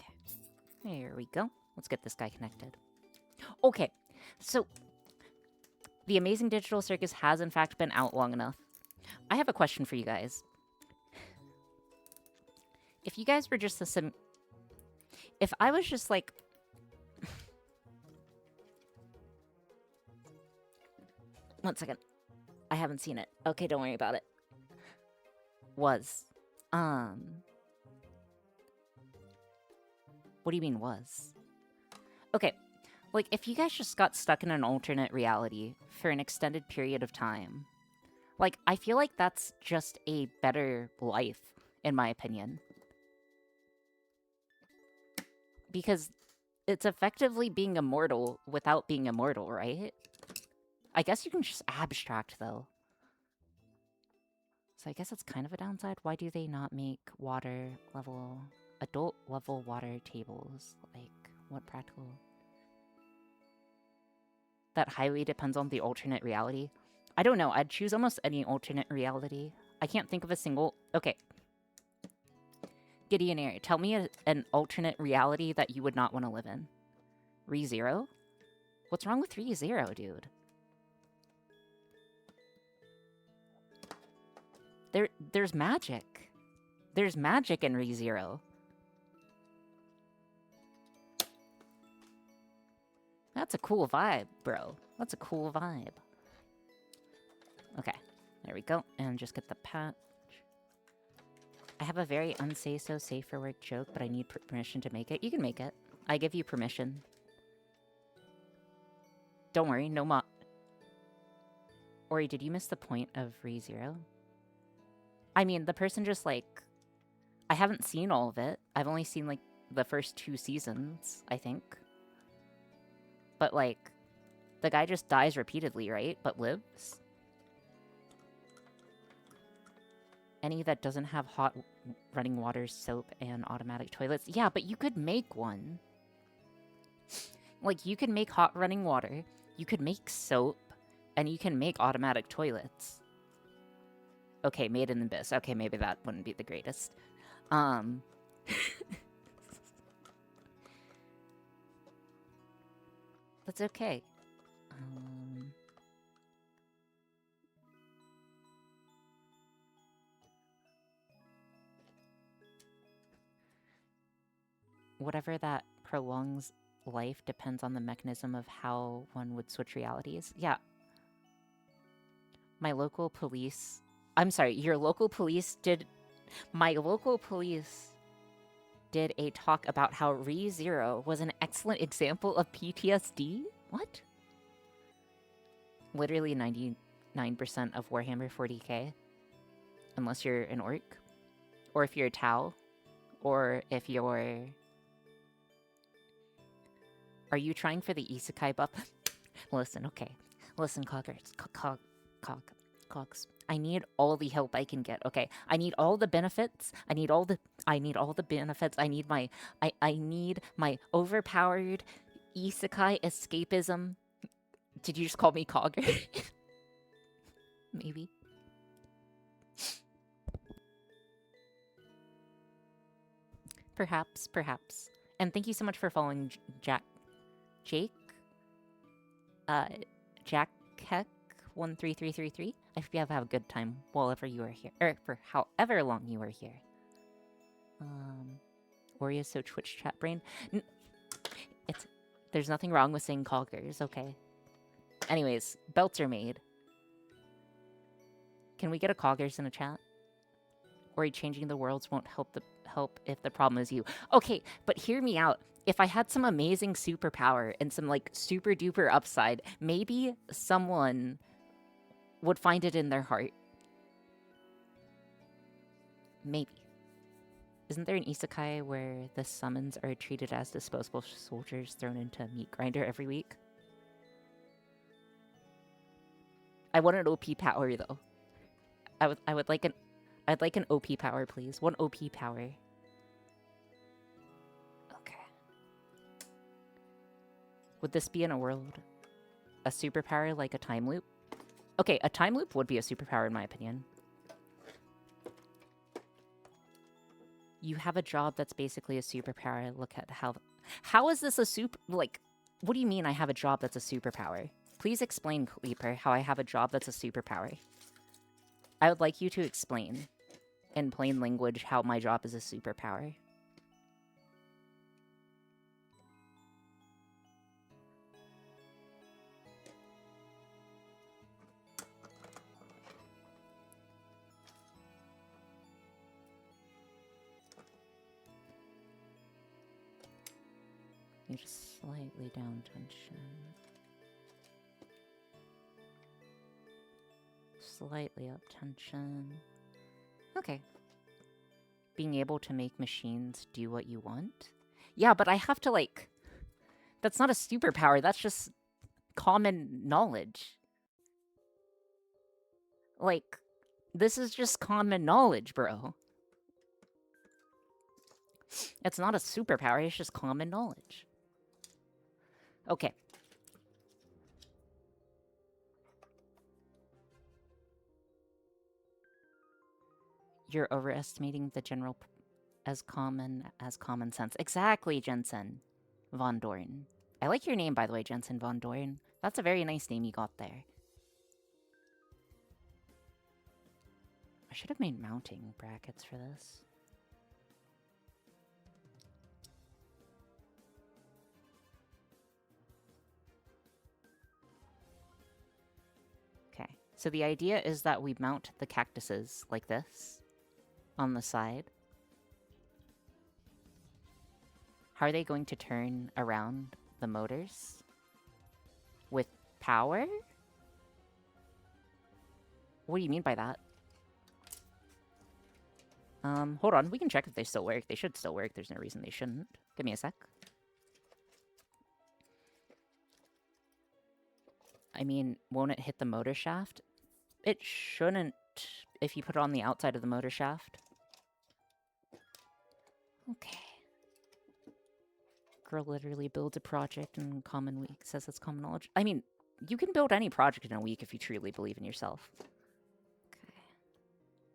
Okay. There we go. Let's get this guy connected. Okay. So, the Amazing Digital Circus has in fact been out long enough. I have a question for you guys. If you guys were just if I was just like... One second. I haven't seen it. Okay, don't worry about it. Was. What do you mean was? Okay, like, if you guys just got stuck in an alternate reality for an extended period of time, like, I feel like that's just a better life, in my opinion. Because it's effectively being immortal without being immortal, right? I guess you can just abstract, though. So I guess that's kind of a downside. Why do they not make water level... adult level water tables? Like, what practical... That highly depends on the alternate reality. I don't know. I'd choose almost any alternate reality. I can't think of a single... Okay. Gideon Air, tell me an alternate reality that you would not want to live in. ReZero? What's wrong with ReZero, dude? There's magic. There's magic in ReZero. That's a cool vibe, bro. That's a cool vibe. Okay, there we go. And just get the patch. I have a very unsay-so safe for work joke, but I need permission to make it. You can make it. I give you permission. Don't worry, no mo- Ori, did you miss the point of ReZero? I mean, the person just, like... I haven't seen all of it. I've only seen, like, the first 2 seasons, I think. But, like, the guy just dies repeatedly, right? But lives? Any that doesn't have hot running water, soap, and automatic toilets. Yeah, but you could make one. Like, you could make hot running water, you could make soap, and you can make automatic toilets. Okay, Made in the Abyss. Okay, maybe that wouldn't be the greatest. That's okay. Whatever that prolongs life depends on the mechanism of how one would switch realities. Yeah. My local police... I'm sorry, your local police did... My local police did a talk about how ReZero was an excellent example of PTSD? What? Literally 99% of Warhammer 40k. Unless you're an orc. Or if you're a Tau. Or if you're... Are you trying for the isekai buff? Listen, okay. Listen, Coggers. Cogs. I need all the help I can get, okay? I need all the benefits. I need all the benefits. I need my overpowered isekai escapism. Did you just call me Cogger? Maybe. Perhaps, perhaps. And thank you so much for following Jake? Jack Heck 13333. I hope you have a good time while ever you are here. Or for however long you are here. Oreo so Twitch chat brain. There's nothing wrong with saying coggers, okay? Anyways, belts are made. Can we get a coggers in a chat? Or changing the worlds won't help if the problem is you. Okay, but hear me out. If I had some amazing superpower and some like super duper upside, maybe someone would find it in their heart. Maybe. Isn't there an isekai where the summons are treated as disposable soldiers thrown into a meat grinder every week? I want an OP power though. I'd like an OP power, please. One OP power. Okay. Would this be in a world? A superpower like a time loop? Okay, a time loop would be a superpower in my opinion. You have a job that's basically a superpower. Look at how is this a like, what do you mean I have a job that's a superpower? Please explain, Kleeper, how I have a job that's a superpower. I would like you to explain in plain language how my job is a superpower. You just slightly down tension. Slightly up tension. Okay. Being able to make machines do what you want? Yeah, but I have to, like... That's not a superpower, that's just common knowledge. Like, this is just common knowledge, bro. It's not a superpower, it's just common knowledge. Okay. You're overestimating the general as common sense. Exactly, Jensen Von Dorn. I like your name, by the way, Jensen Von Dorn. That's a very nice name you got there. I should have made mounting brackets for this. Okay, so the idea is that we mount the cactuses like this on the side. How are they going to turn around the motors? With power? What do you mean by that? Hold on, we can check if they still work. They should still work, there's no reason they shouldn't. Give me a sec. I mean, won't it hit the motor shaft? It shouldn't if you put it on the outside of the motor shaft. Okay. Girl literally builds a project in common week, says it's common knowledge. I mean, you can build any project in a week if you truly believe in yourself. Okay.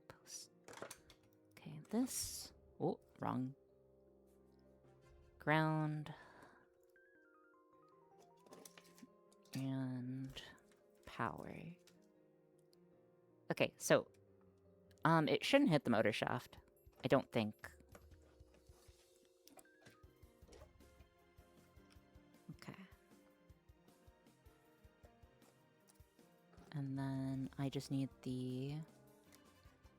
Post. Okay, this... Oh, wrong. Ground. And power. Okay, so it shouldn't hit the motor shaft. I don't think. Okay. And then I just need the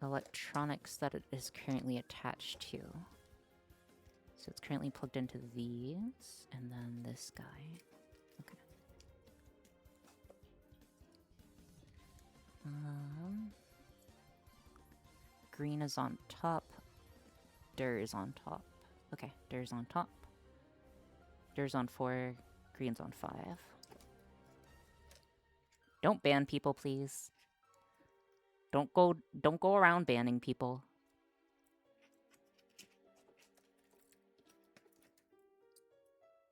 electronics that it is currently attached to. So it's currently plugged into these, and then this guy. Okay. Green is on top. Dir is on top. Okay, Dir's on top. Dir's on 4. Green's on 5. Don't ban people, please. Don't go around banning people.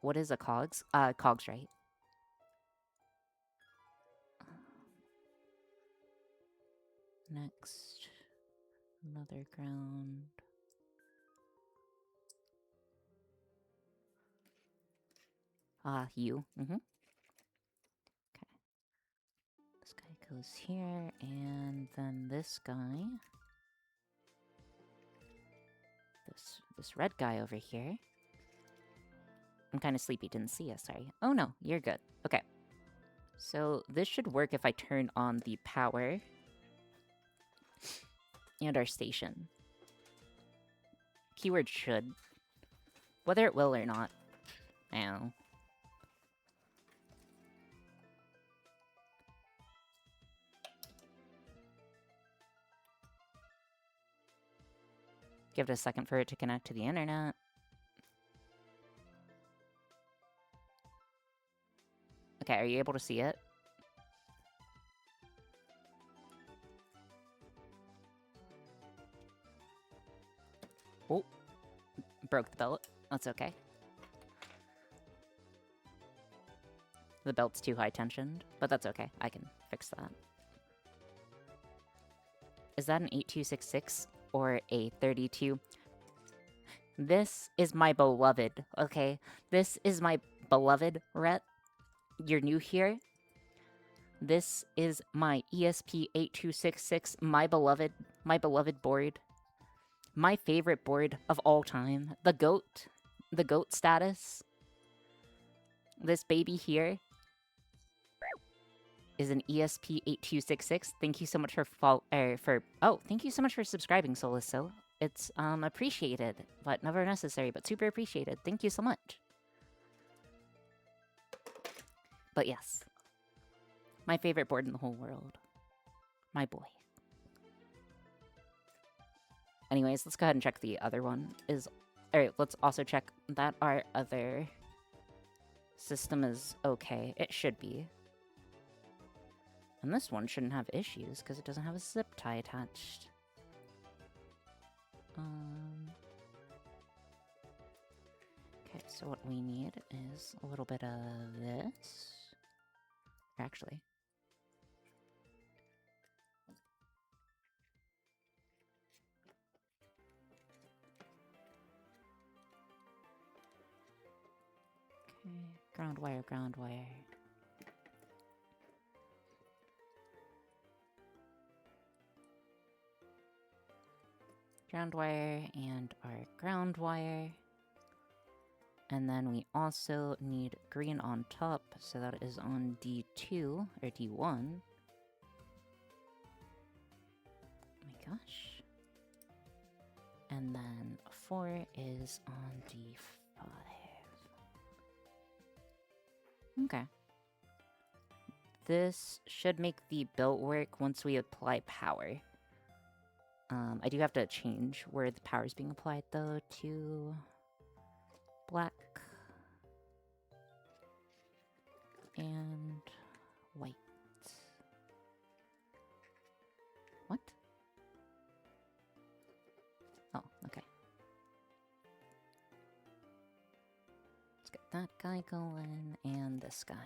What is a cogs? Cogs, right? Next, another ground. You. Okay. This guy goes here, and then this guy. This red guy over here. I'm kind of sleepy, didn't see you, sorry. Oh no, you're good. Okay. So this should work if I turn on the power and our station. Keyword should. Whether it will or not, I don't know. Give it a second for it to connect to the internet. Okay, are you able to see it? Oh, broke the belt. That's okay. The belt's too high tensioned, but that's okay. I can fix that. Is that an 8266 or a 32? This is my beloved, okay? This is my beloved, Rhett. You're new here. This is my ESP8266, my beloved board. My favorite board of all time. The GOAT status. This baby here is an ESP8266. Thank you so much thank you so much for subscribing, Soliso. It's appreciated, but never necessary, but super appreciated. Thank you so much. But yes, my favorite board in the whole world. My boy. Anyways, let's go ahead and check the other one. Alright, let's also check that our other system is okay. It should be. And this one shouldn't have issues because it doesn't have a zip tie attached. Okay, so what we need is a little bit of this. Actually. Okay, ground wire, ground wire. Ground wire and our ground wire. And then we also need green on top, so that is on D2, or D1. Oh my gosh. And then 4 is on D5. Okay. This should make the belt work once we apply power. I do have to change where the power is being applied, though, to black and white. What? Oh, okay. Let's get that guy going, and this guy.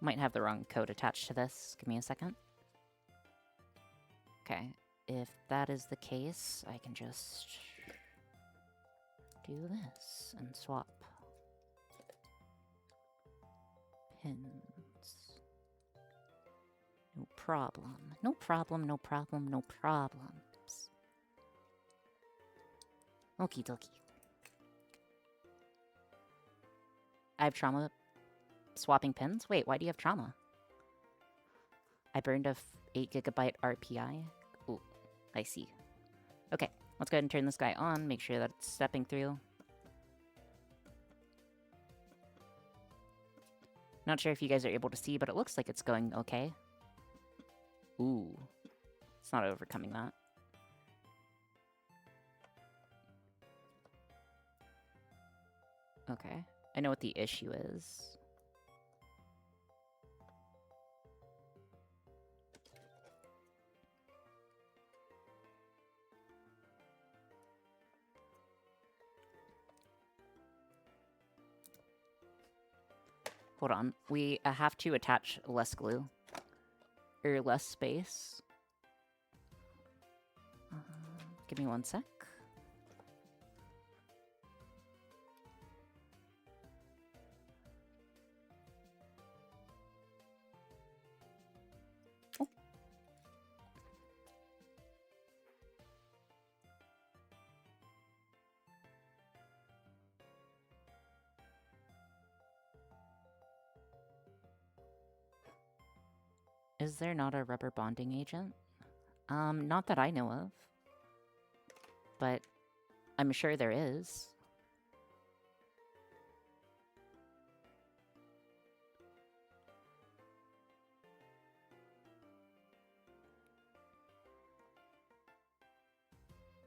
Might have the wrong code attached to this. Give me a second. Okay, if that is the case, I can just do this and swap pins. No problem. No problem, no problem, no problems. Okie dokie. I have trauma swapping pins? Wait, why do you have trauma? I burned a 8GB RPI? Ooh, I see. Okay, let's go ahead and turn this guy on, make sure that it's stepping through. Not sure if you guys are able to see, but it looks like it's going okay. Ooh, it's not overcoming that. Okay, I know what the issue is. Hold on. We have to attach less glue. Or less space. Give me one sec. Oh. Is there not a rubber bonding agent? Not that I know of. But I'm sure there is.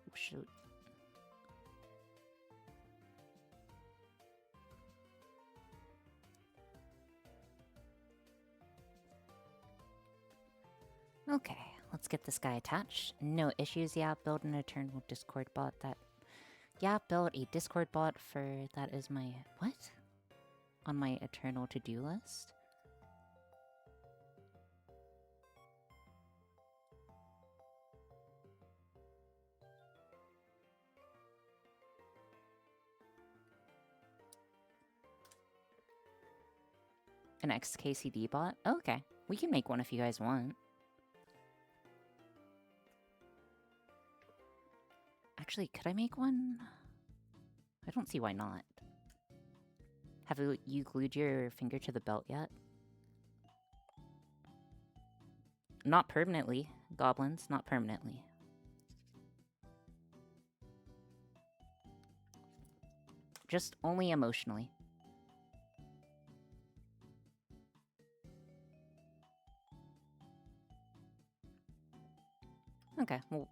Oh, shoot. Okay, let's get this guy attached. No issues, yeah. Build an eternal Discord bot that... Yeah, build a Discord bot for... That is my... What? On my eternal to-do list? An XKCD bot? Oh, okay. We can make one if you guys want. Actually, could I make one? I don't see why not. Have you glued your finger to the belt yet? Not permanently. Goblins, not permanently. Just only emotionally. Okay, well...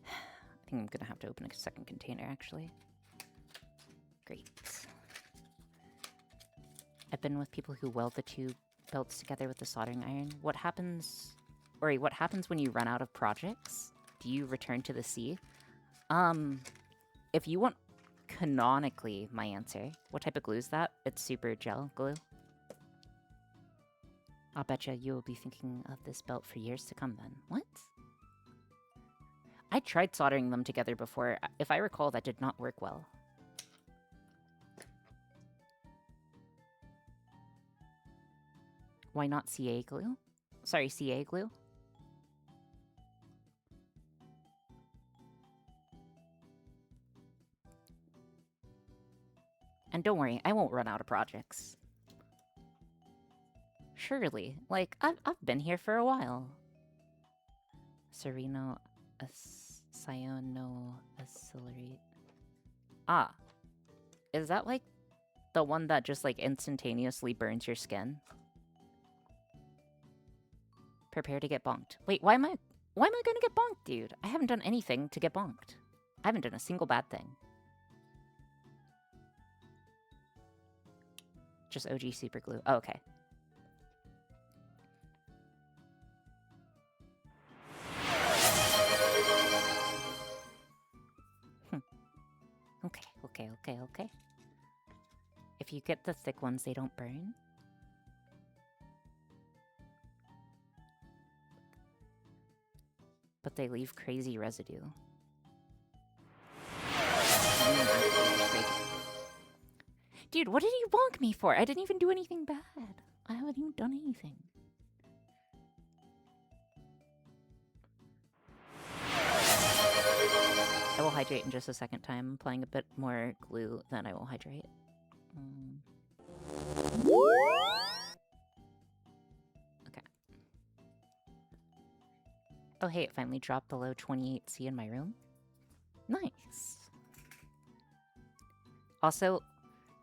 I think I'm gonna have to open a second container, actually. Great. I've been with people who weld the two belts together with the soldering iron. What happens... Ori, what happens when you run out of projects? Do you return to the sea? If you want canonically my answer, what type of glue is that? It's super gel glue. I'll betcha you will be thinking of this belt for years to come then. What? I tried soldering them together before. If I recall, that did not work well. Why not CA glue? Sorry, CA glue? And don't worry, I won't run out of projects. Surely. Like, I've been here for a while. Sereno... Cyano accelerate. Ah. Is that like the one that just like instantaneously burns your skin? Prepare to get bonked. Wait, why am I gonna get bonked, dude? I haven't done anything to get bonked. I haven't done a single bad thing. Just OG super glue. Oh, okay. Okay. If you get the thick ones, they don't burn. But they leave crazy residue. Dude, what did you bonk me for? I didn't even do anything bad. I haven't even done anything. I will hydrate in just a second time. I'm applying a bit more glue than I will hydrate. Okay. Oh hey, it finally dropped below 28C in my room. Nice. Also,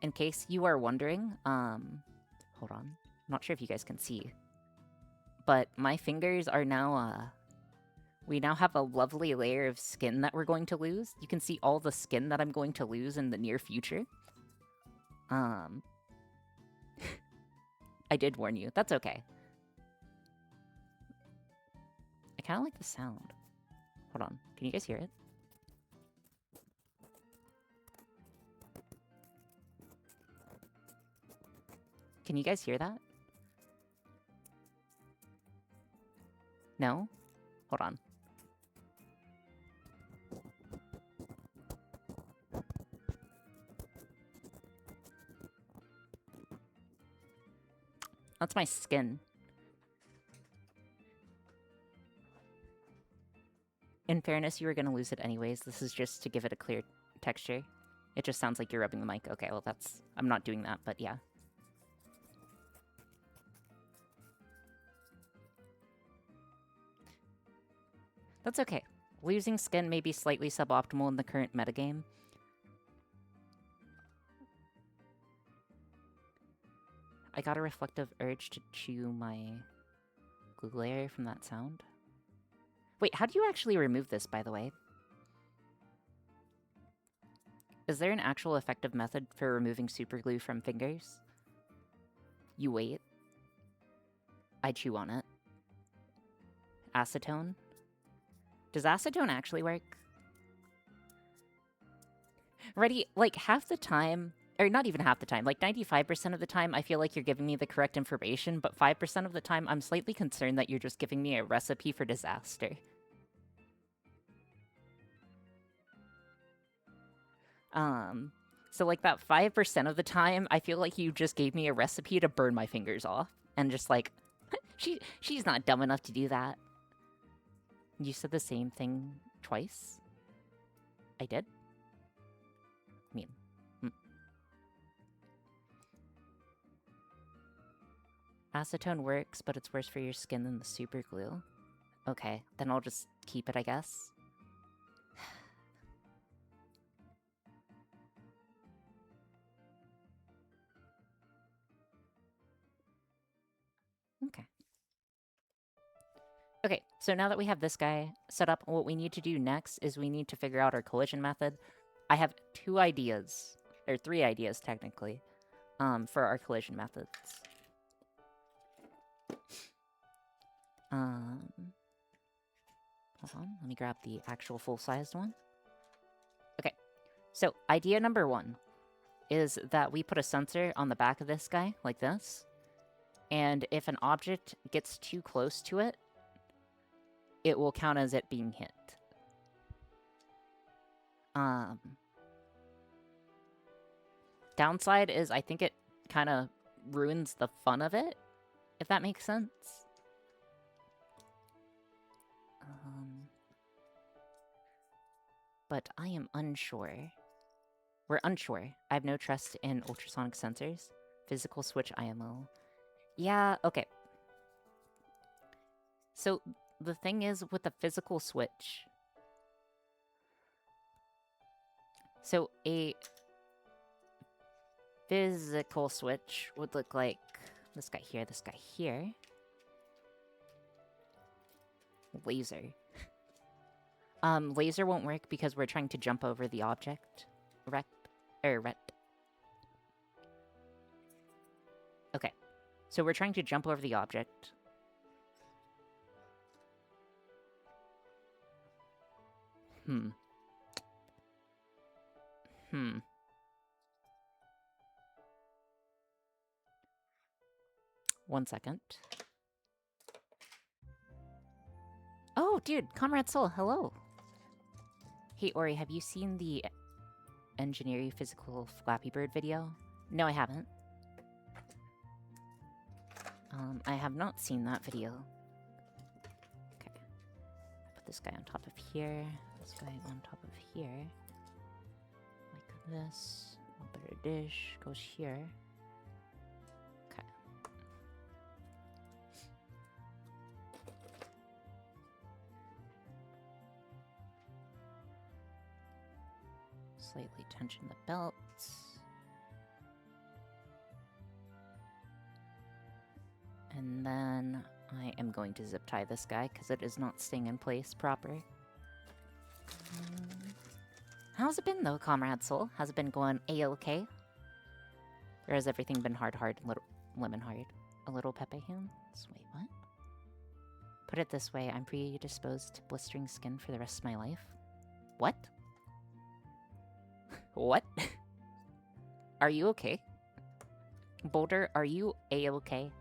in case you are wondering, hold on. I'm not sure if you guys can see. But my fingers are now, we now have a lovely layer of skin that we're going to lose. You can see all the skin that I'm going to lose in the near future. I did warn you. That's okay. I kind of like the sound. Hold on. Can you guys hear it? Can you guys hear that? No? Hold on. That's my skin. In fairness, you were going to lose it anyways. This is just to give it a clear texture. It just sounds like you're rubbing the mic. Okay, well that's... I'm not doing that, but yeah. That's okay. Losing skin may be slightly suboptimal in the current metagame. I got a reflective urge to chew my Google area from that sound. Wait, how do you actually remove this, by the way? Is there an actual effective method for removing superglue from fingers? You wait. I chew on it. Acetone? Does acetone actually work? Ready, like half the time, or not even half the time, like 95% of the time I feel like you're giving me the correct information, but 5% of the time I'm slightly concerned that you're just giving me a recipe for disaster. So like that 5% of the time, I feel like you just gave me a recipe to burn my fingers off. And just like, she's not dumb enough to do that. You said the same thing twice? I did? I mean... Acetone works, but it's worse for your skin than the super glue. Okay, then I'll just keep it, I guess. Okay. Okay, so now that we have this guy set up, what we need to do next is we need to figure out our collision method. I have 2 ideas, or 3 ideas technically, for our collision methods. Hold on, let me grab the actual full-sized one. Okay, so idea number 1 is that we put a sensor on the back of this guy, like this, and if an object gets too close to it, it will count as it being hit. Downside is I think it kind of ruins the fun of it, if that makes sense. But I am unsure. We're unsure. I have no trust in ultrasonic sensors. Physical switch IMO. Yeah, okay. So, the thing is with the physical switch... So, a physical switch would look like this guy here, this guy here. Laser. Laser won't work because we're trying to jump over the object. Ret. Okay. So we're trying to jump over the object. One second. Oh, dude, Comrade Soul, hello. Hey, Ori, have you seen the Engineering Physical Flappy Bird video? No, I haven't. I have not seen that video. Okay. Put this guy on top of here. This guy on top of here. Like this. I'll put a dish. Goes here. Okay. Slightly tension the belts. And then I am going to zip tie this guy because it is not staying in place proper. How's it been though, Comrade Soul? Has it been going a-okay? Or has everything been hard, lemon hard? A little Pepe hands? Wait, what? Put it this way, I'm predisposed to blistering skin for the rest of my life. What? What? Are you okay? Boulder, are you A-okay?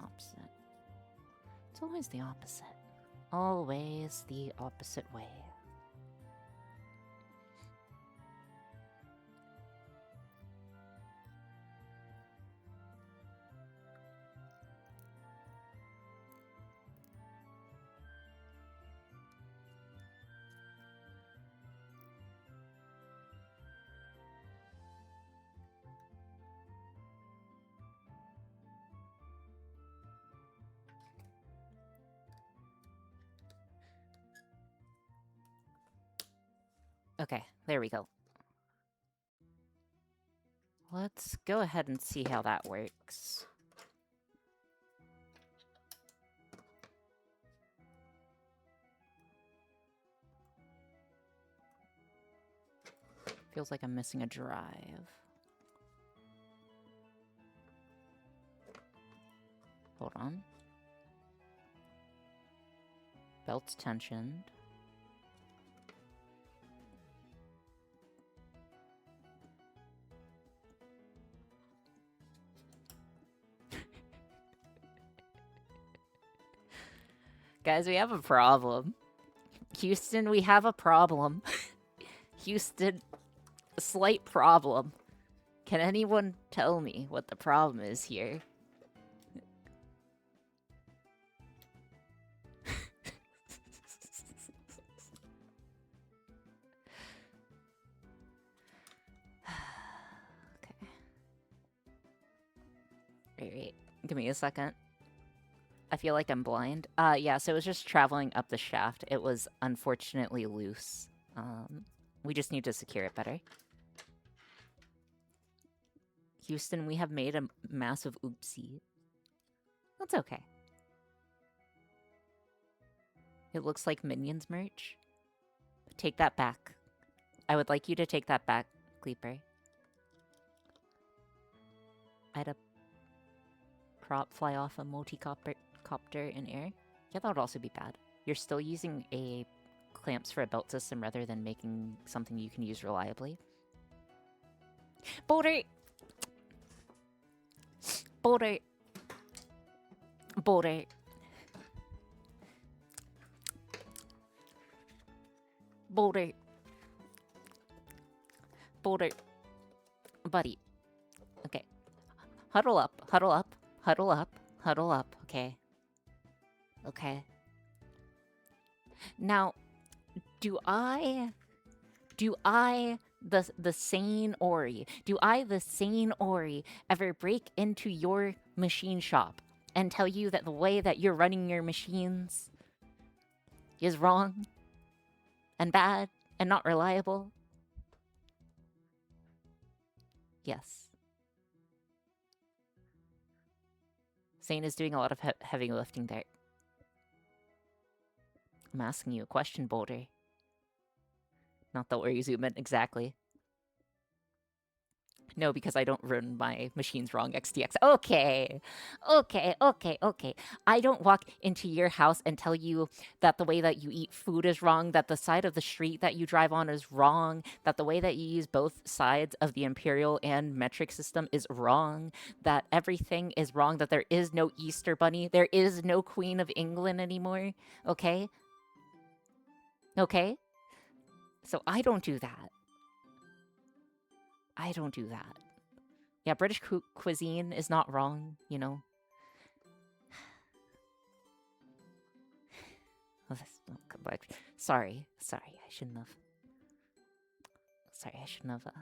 Opposite. It's always the opposite. Always the opposite way. Okay, there we go. Let's go ahead and see how that works. Feels like I'm missing a drive. Hold on. Belt's tensioned. Guys, we have a problem. Houston, we have a problem. Houston, a slight problem. Can anyone tell me what the problem is here? Okay. Wait, give me a second. I feel like I'm blind. Yeah, so it was just traveling up the shaft. It was unfortunately loose. We just need to secure it better. Houston, we have made a massive oopsie. That's okay. It looks like Minions merch. Take that back. I would like you to take that back, Cleeper. I had a prop fly off a multi-copter in air. Yeah, that would also be bad. You're still using a clamps for a belt system rather than making something you can use reliably. Boulder! Boulder! Boulder! Boulder! Boulder! Buddy. Okay. Huddle up, huddle up, huddle up, huddle up, okay? Okay. Now, do I, the sane Ori, ever break into your machine shop and tell you that the way that you're running your machines is wrong and bad and not reliable? Yes. Sane is doing a lot of heavy lifting there. I'm asking you a question, Boulder. Not the Ori Zoomant exactly. No, because I don't run my machines wrong, XTX. Okay. I don't walk into your house and tell you that the way that you eat food is wrong, that the side of the street that you drive on is wrong, that the way that you use both sides of the imperial and metric system is wrong, that everything is wrong, that there is no Easter Bunny, there is no Queen of England anymore, okay? Okay? So I don't do that. I don't do that. Yeah, British cuisine is not wrong, you know. Oh, sorry, I shouldn't have. Sorry, I shouldn't have.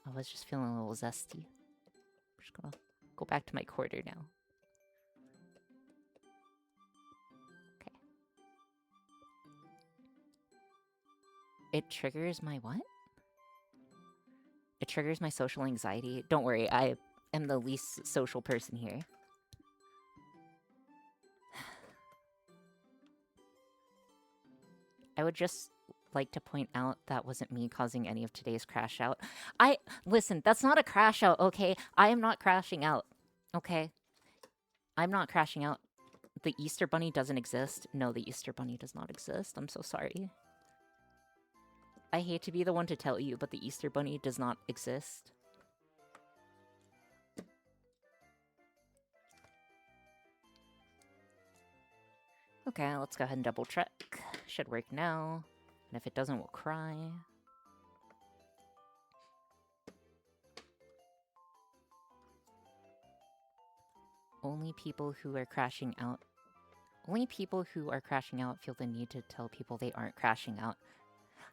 I was just feeling a little zesty. I'm just gonna go back to my quarter now. Okay. It triggers my what? It triggers my social anxiety. Don't worry, I am the least social person here. I would just like to point out that wasn't me causing any of today's crash out. Listen, that's not a crash out, okay? I am not crashing out, okay? I'm not crashing out. The Easter Bunny doesn't exist. No, the Easter Bunny does not exist. I'm so sorry. I hate to be the one to tell you, but the Easter Bunny does not exist. Okay, let's go ahead and double check. Should work now. And if it doesn't, we'll cry. Only people who are crashing out. Only people who are crashing out feel the need to tell people they aren't crashing out.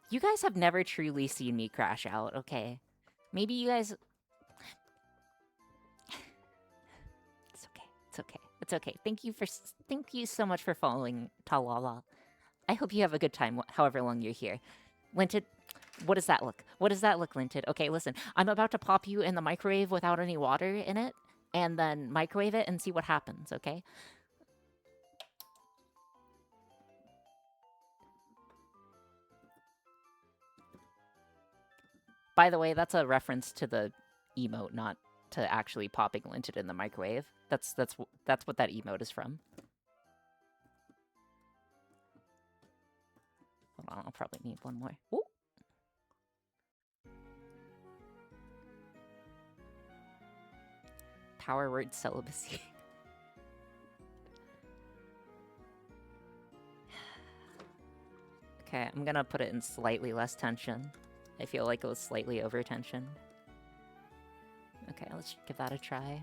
You guys have never truly seen me crash out, okay? Maybe you guys... It's okay. It's okay. It's okay. Thank you so much for following Talala. I hope you have a good time, however long you're here. Linted, what does that look? What does that look, Linted? Okay, listen. I'm about to pop you in the microwave without any water in it, and then microwave it and see what happens, okay? By the way, that's a reference to the emote, not to actually popping Linted in the microwave. That's what that emote is from. Hold on, I'll probably need one more. Ooh. Power word celibacy. Okay, I'm gonna put it in slightly less tension. I feel like it was slightly over tension. Okay, let's give that a try.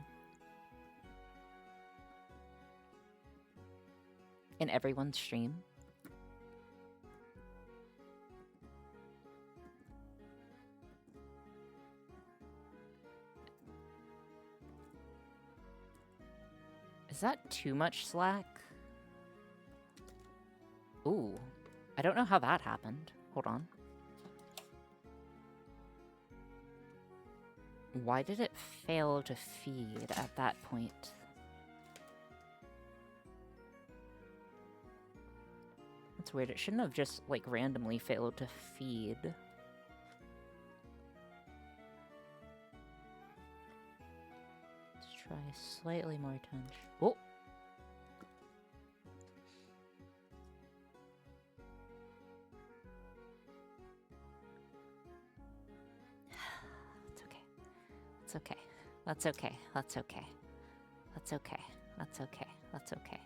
In everyone's stream. Is that too much slack? Ooh, I don't know how that happened. Hold on. Why did it fail to feed at that point? That's weird. It shouldn't have just, like, randomly failed to feed. Let's try slightly more tension. Oh! It's okay. That's okay. That's okay. That's okay. That's okay. That's okay.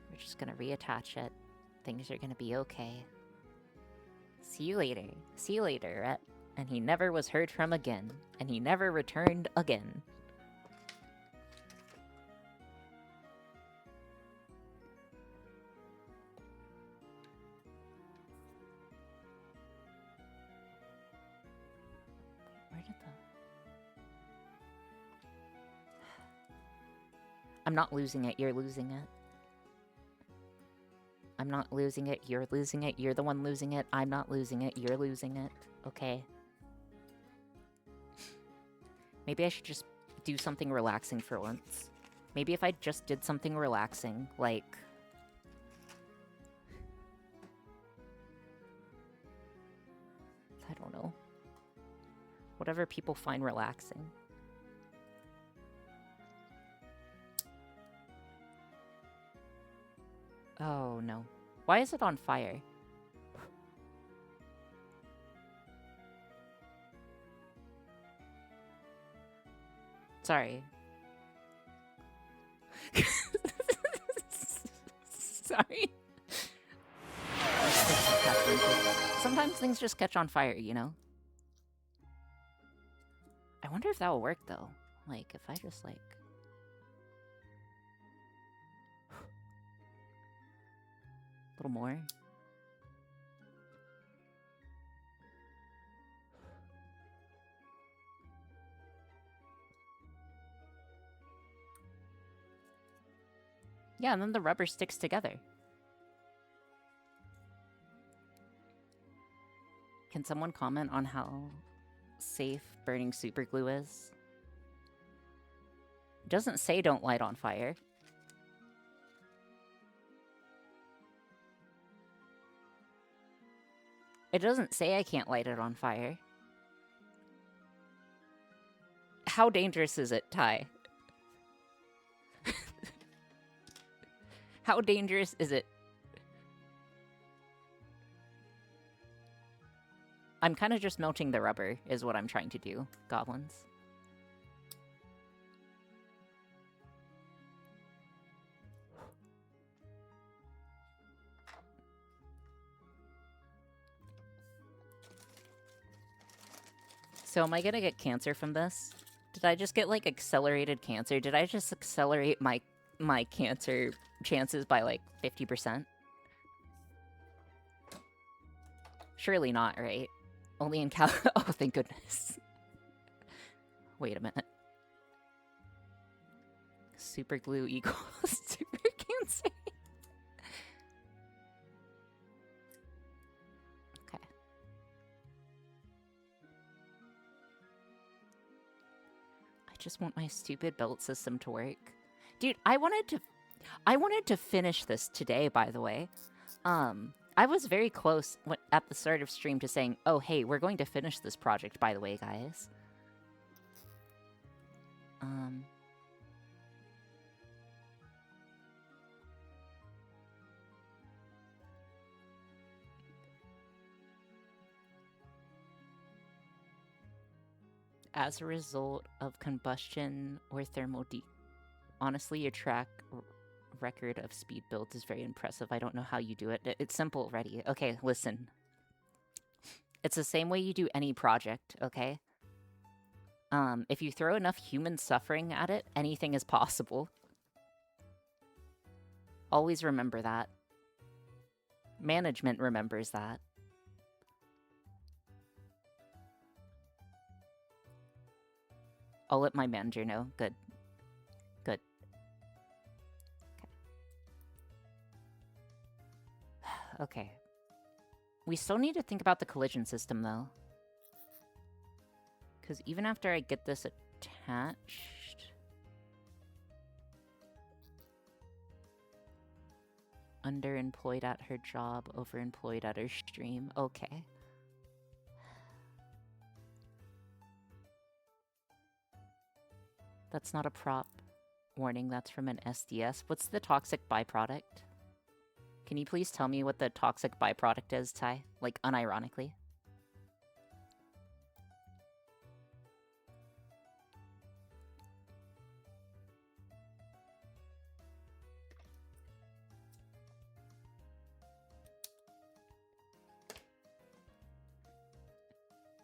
We're just gonna reattach it. Things are gonna be okay. See you later. See you later, Rhett. And he never was heard from again. And he never returned again. Where did the... I'm not losing it, you're losing it. I'm not losing it, you're losing it, you're the one losing it, I'm not losing it, you're losing it, okay? Maybe I should just do something relaxing for once. Maybe if I just did something relaxing, like... I don't know. Whatever people find relaxing. Oh, no. Why is it on fire? Sorry. Sorry. Sometimes things just catch on fire, you know? I wonder if that will work, though. Like, if I just, like... A little more. Yeah, and then the rubber sticks together. Can someone comment on how safe burning super glue is? It doesn't say don't light on fire. It doesn't say I can't light it on fire. How dangerous is it, Ty? How dangerous is it? I'm kind of just melting the rubber, is what I'm trying to do, goblins. So am I gonna get cancer from this? Did I just get, like, accelerated cancer? Did I just accelerate my cancer chances by, like, 50%? Surely not, right? Only in Cal- Oh, thank goodness. Wait a minute. Super glue equals super cancer. Okay. I just want my stupid belt system to work. Dude, I wanted to finish this today, by the way. I was very close at the start of stream to saying, oh, hey, we're going to finish this project, by the way, guys. As a result of combustion or thermal honestly, your track record of speed builds is very impressive. I don't know how you do it. It's simple already. Okay, listen. It's the same way you do any project, okay? If you throw enough human suffering at it, anything is possible. Always remember that. Management remembers that. I'll let my manager know. Good. Good. Okay. Okay. We still need to think about the collision system, though. Because even after I get this attached... Underemployed at her job, overemployed at her stream. Okay. That's not a prop warning, that's from an SDS. What's the toxic byproduct? Can you please tell me what the toxic byproduct is, Ty? Like, unironically.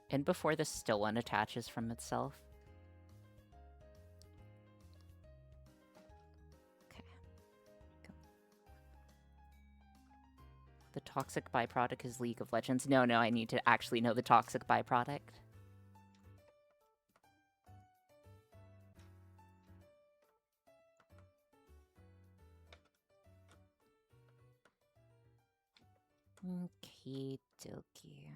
And before the still unattaches from itself. Okay. Go. The toxic byproduct is League of Legends. No, I need to actually know the toxic byproduct. Okie dokie.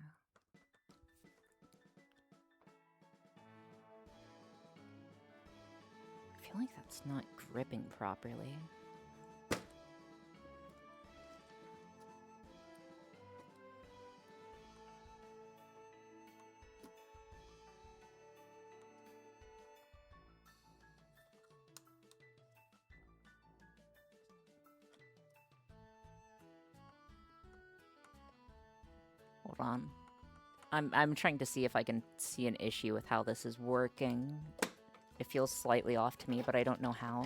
I feel like that's not gripping properly. Hold on. I'm trying to see if I can see an issue with how this is working. It feels slightly off to me, but I don't know how.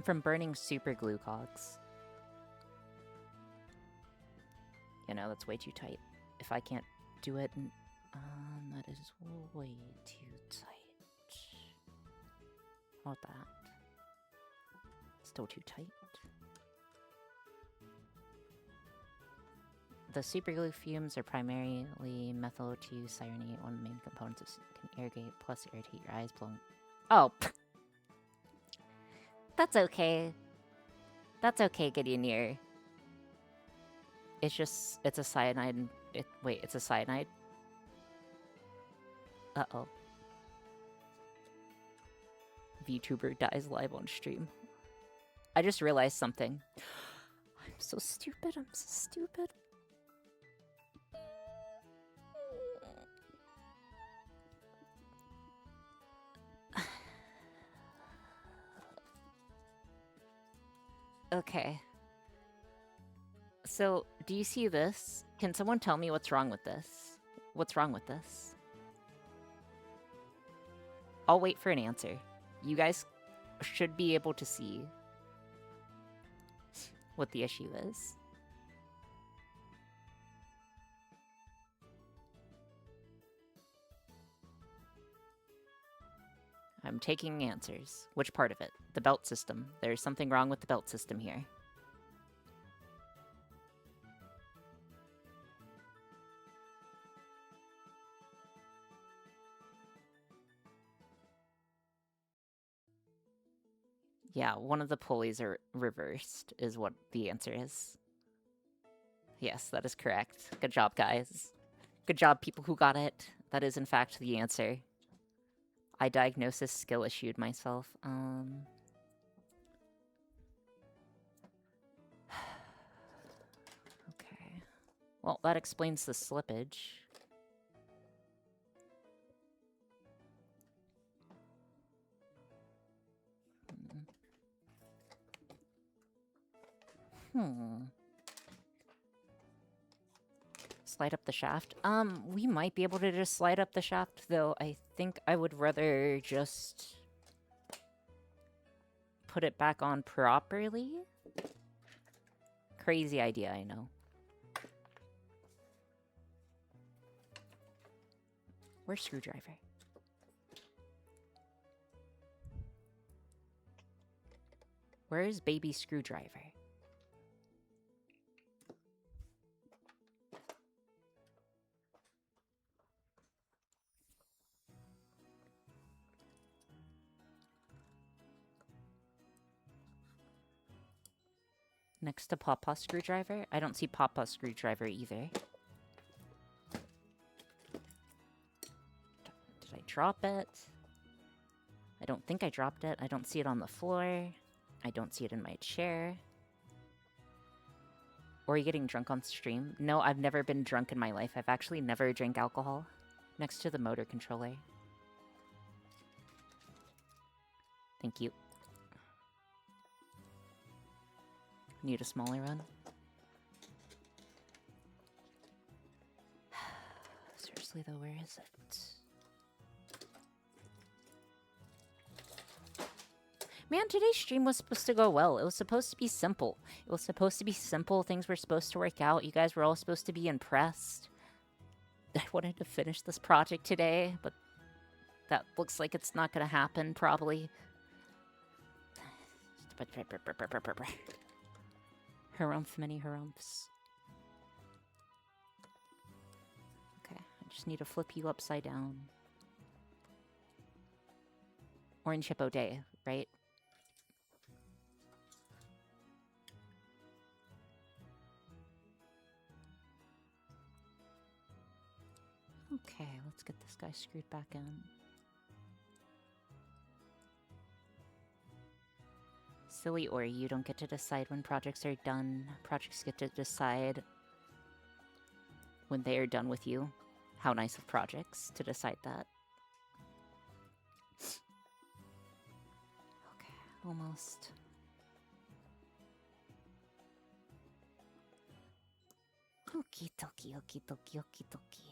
From burning super glue cogs. You know, that's way too tight. If I can't do it, that is way too tight. How about that? Still too tight. The superglue fumes are primarily methyl 2 cyanate, one of the main components of can irrigate plus irritate your eyes blowing. Oh, that's okay. That's okay, Gideonir. It's just, it's a cyanide. Wait, it's a cyanide? Uh-oh. VTuber dies live on stream. I just realized something. I'm so stupid, I'm so stupid. Okay. So, do you see this? Can someone tell me what's wrong with this? What's wrong with this? I'll wait for an answer. You guys should be able to see what the issue is. I'm taking answers. Which part of it? The belt system. There's something wrong with the belt system here. Yeah, one of the pulleys are reversed, is what the answer is. Yes, that is correct. Good job, guys. Good job, people who got it. That is, in fact, the answer. I diagnosis skill issued myself. Okay. Well, that explains the slippage. Slide up the shaft? We might be able to just slide up the shaft, though I think I would rather just put it back on properly. Crazy idea, I know. Where's screwdriver? Where's baby screwdriver? Next to Pawpaw screwdriver? I don't see Pawpaw screwdriver either. Did I drop it? I don't think I dropped it. I don't see it on the floor. I don't see it in my chair. Or are you getting drunk on stream? No, I've never been drunk in my life. I've actually never drank alcohol. Next to the motor controller. Thank you. Need a smaller one? Seriously though, where is it? Man, today's stream was supposed to go well. It was supposed to be simple. It was supposed to be simple. Things were supposed to work out. You guys were all supposed to be impressed. I wanted to finish this project today, but that looks like it's not going to happen, probably. Harumph, many harumphs. Okay, I just need to flip you upside down. Orange Hippo Day, right? Okay, let's get this guy screwed back in. Silly Ori, you don't get to decide when projects are done. Projects get to decide when they are done with you. How nice of projects to decide that. Okay, almost. Okie dokie, okie dokie, okie dokie.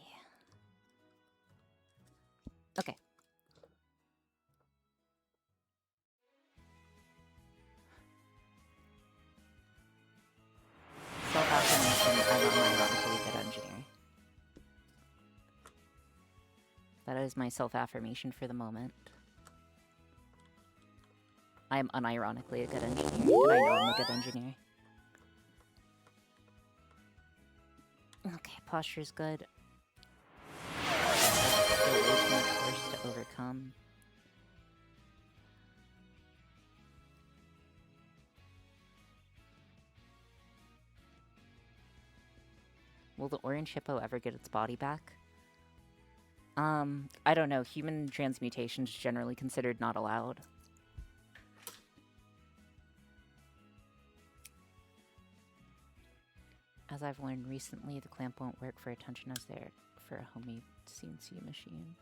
Okay. Self-affirmation, I'm unironically a good engineer. That is my self-affirmation for the moment. I am unironically a good engineer, and I know I'm a good engineer. Okay, posture's good. Still way too much force to overcome. Will the orange hippo ever get its body back? I don't know. Human transmutation is generally considered not allowed. As I've learned recently, the clamp won't work for attention as they're for a homemade CNC machine.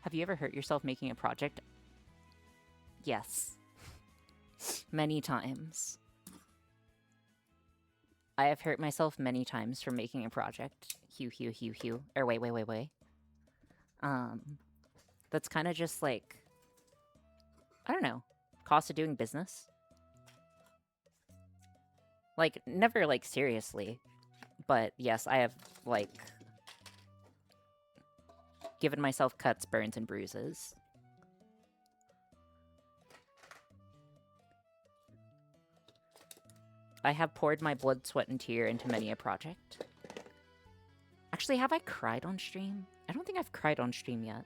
Have you ever hurt yourself making a project? Yes. Many times. I have hurt myself many times from making a project. Hew. Or wait. That's kind of just like, I don't know, cost of doing business. Like, never, like, seriously. But, yes, I have, like, given myself cuts, burns, and bruises. I have poured my blood, sweat, and tear into many a project. Actually, have I cried on stream? I don't think I've cried on stream yet.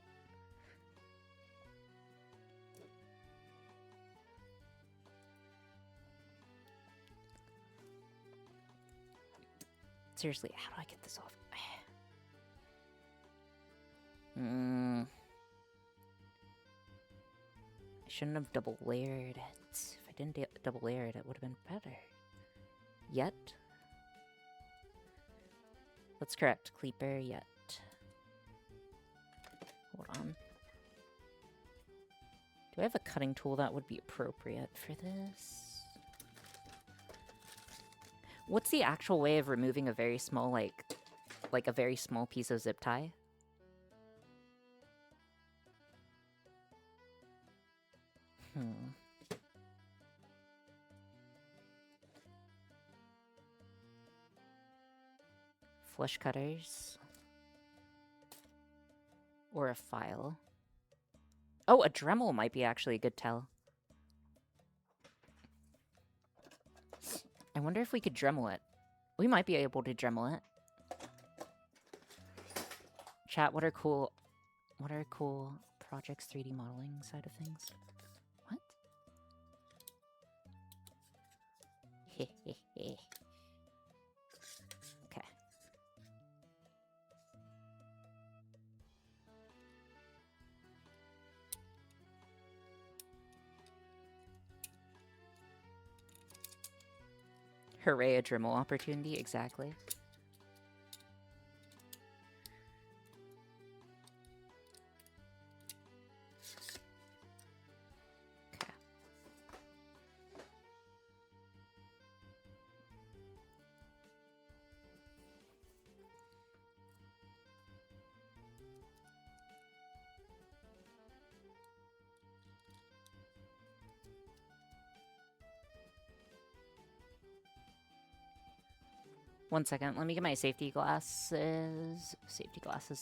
Seriously, how do I get this off? I shouldn't have double layered it. If I didn't double layer it, it would have been better. Yet. Let's correct. Clipper yet. Hold on. Do I have a cutting tool that would be appropriate for this? What's the actual way of removing a very small, like a very small piece of zip tie? Flush cutters. Or a file. Oh, a Dremel might be actually a good tell. I wonder if we could Dremel it. We might be able to Dremel it. Chat, what are cool projects 3D modeling side of things? What? Okay. Hooray, a Dremel opportunity, exactly. Okay. 1 second, let me get my safety glasses. Safety glasses.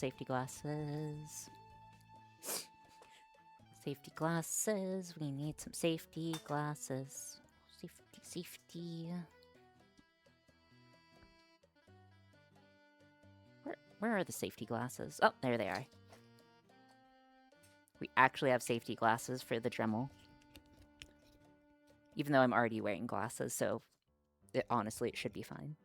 Safety glasses. We need some safety glasses. Safety. Where are the safety glasses? Oh, there they are. We actually have safety glasses for the Dremel. Even though I'm already wearing glasses, so honestly, it should be fine.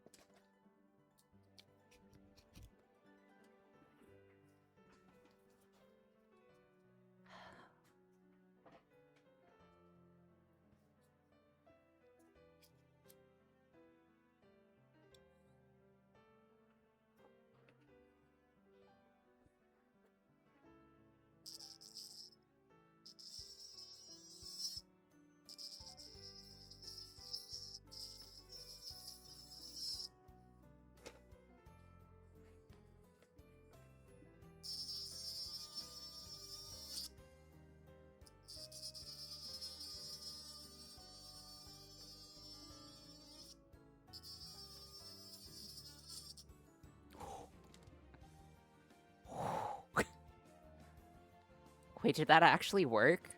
Wait, did that actually work?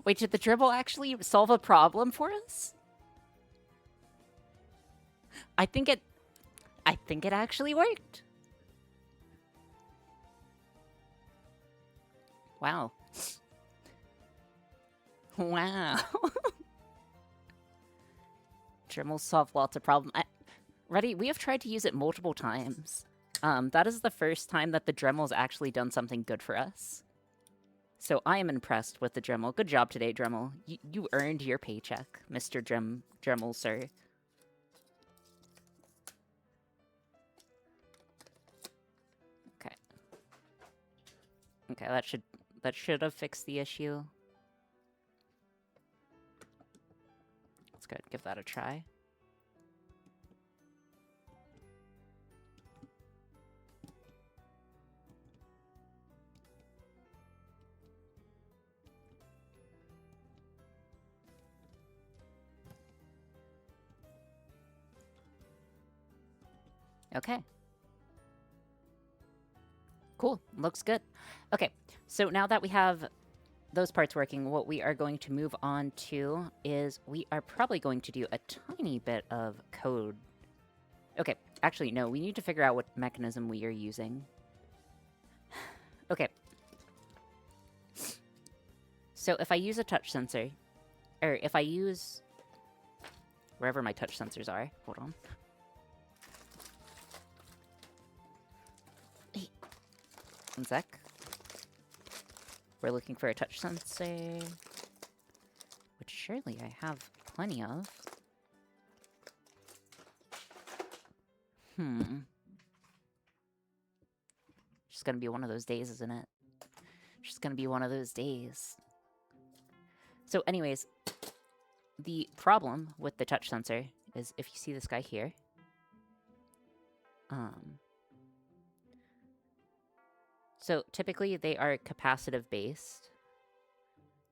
Wait, did the dribble actually solve a problem for us? I think it actually worked. Wow. Wow. Dremels solve lots of problems. Ready? We have tried to use it multiple times. That is the first time that the Dremel's actually done something good for us. So I am impressed with the Dremel. Good job today, Dremel. You earned your paycheck, Mr. Dremel, sir. Okay. Okay, that should have fixed the issue. Let's go ahead and give that a try. Okay. Cool. Looks good. Okay, so now that we have those parts working, what we are going to move on to is we are probably going to do a tiny bit of code. Okay, actually, no, we need to figure out what mechanism we are using. Okay. So if I use a touch sensor, or if I use wherever my touch sensors are, hold on. Hey. 1 sec. We're looking for a touch sensor, which surely I have plenty of. Just gonna be one of those days, isn't it? Just gonna be one of those days. So anyways, the problem with the touch sensor is if you see this guy here, so typically they are capacitive based.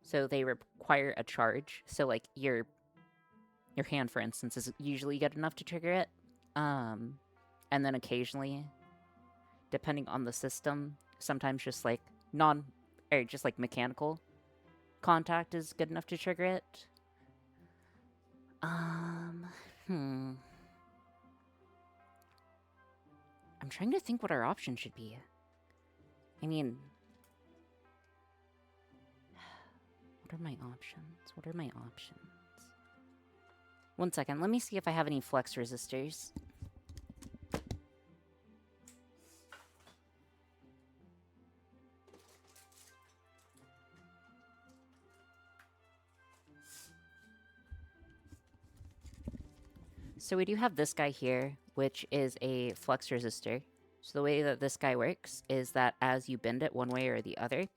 So they require a charge. So like your hand, for instance, is usually good enough to trigger it. And then occasionally, depending on the system, sometimes just like just like mechanical contact is good enough to trigger it. I'm trying to think what our option should be. I mean, what are my options? What are my options? 1 second, let me see if I have any flex resistors. So we do have this guy here, which is a flex resistor. So the way that this guy works is that as you bend it one way or the other,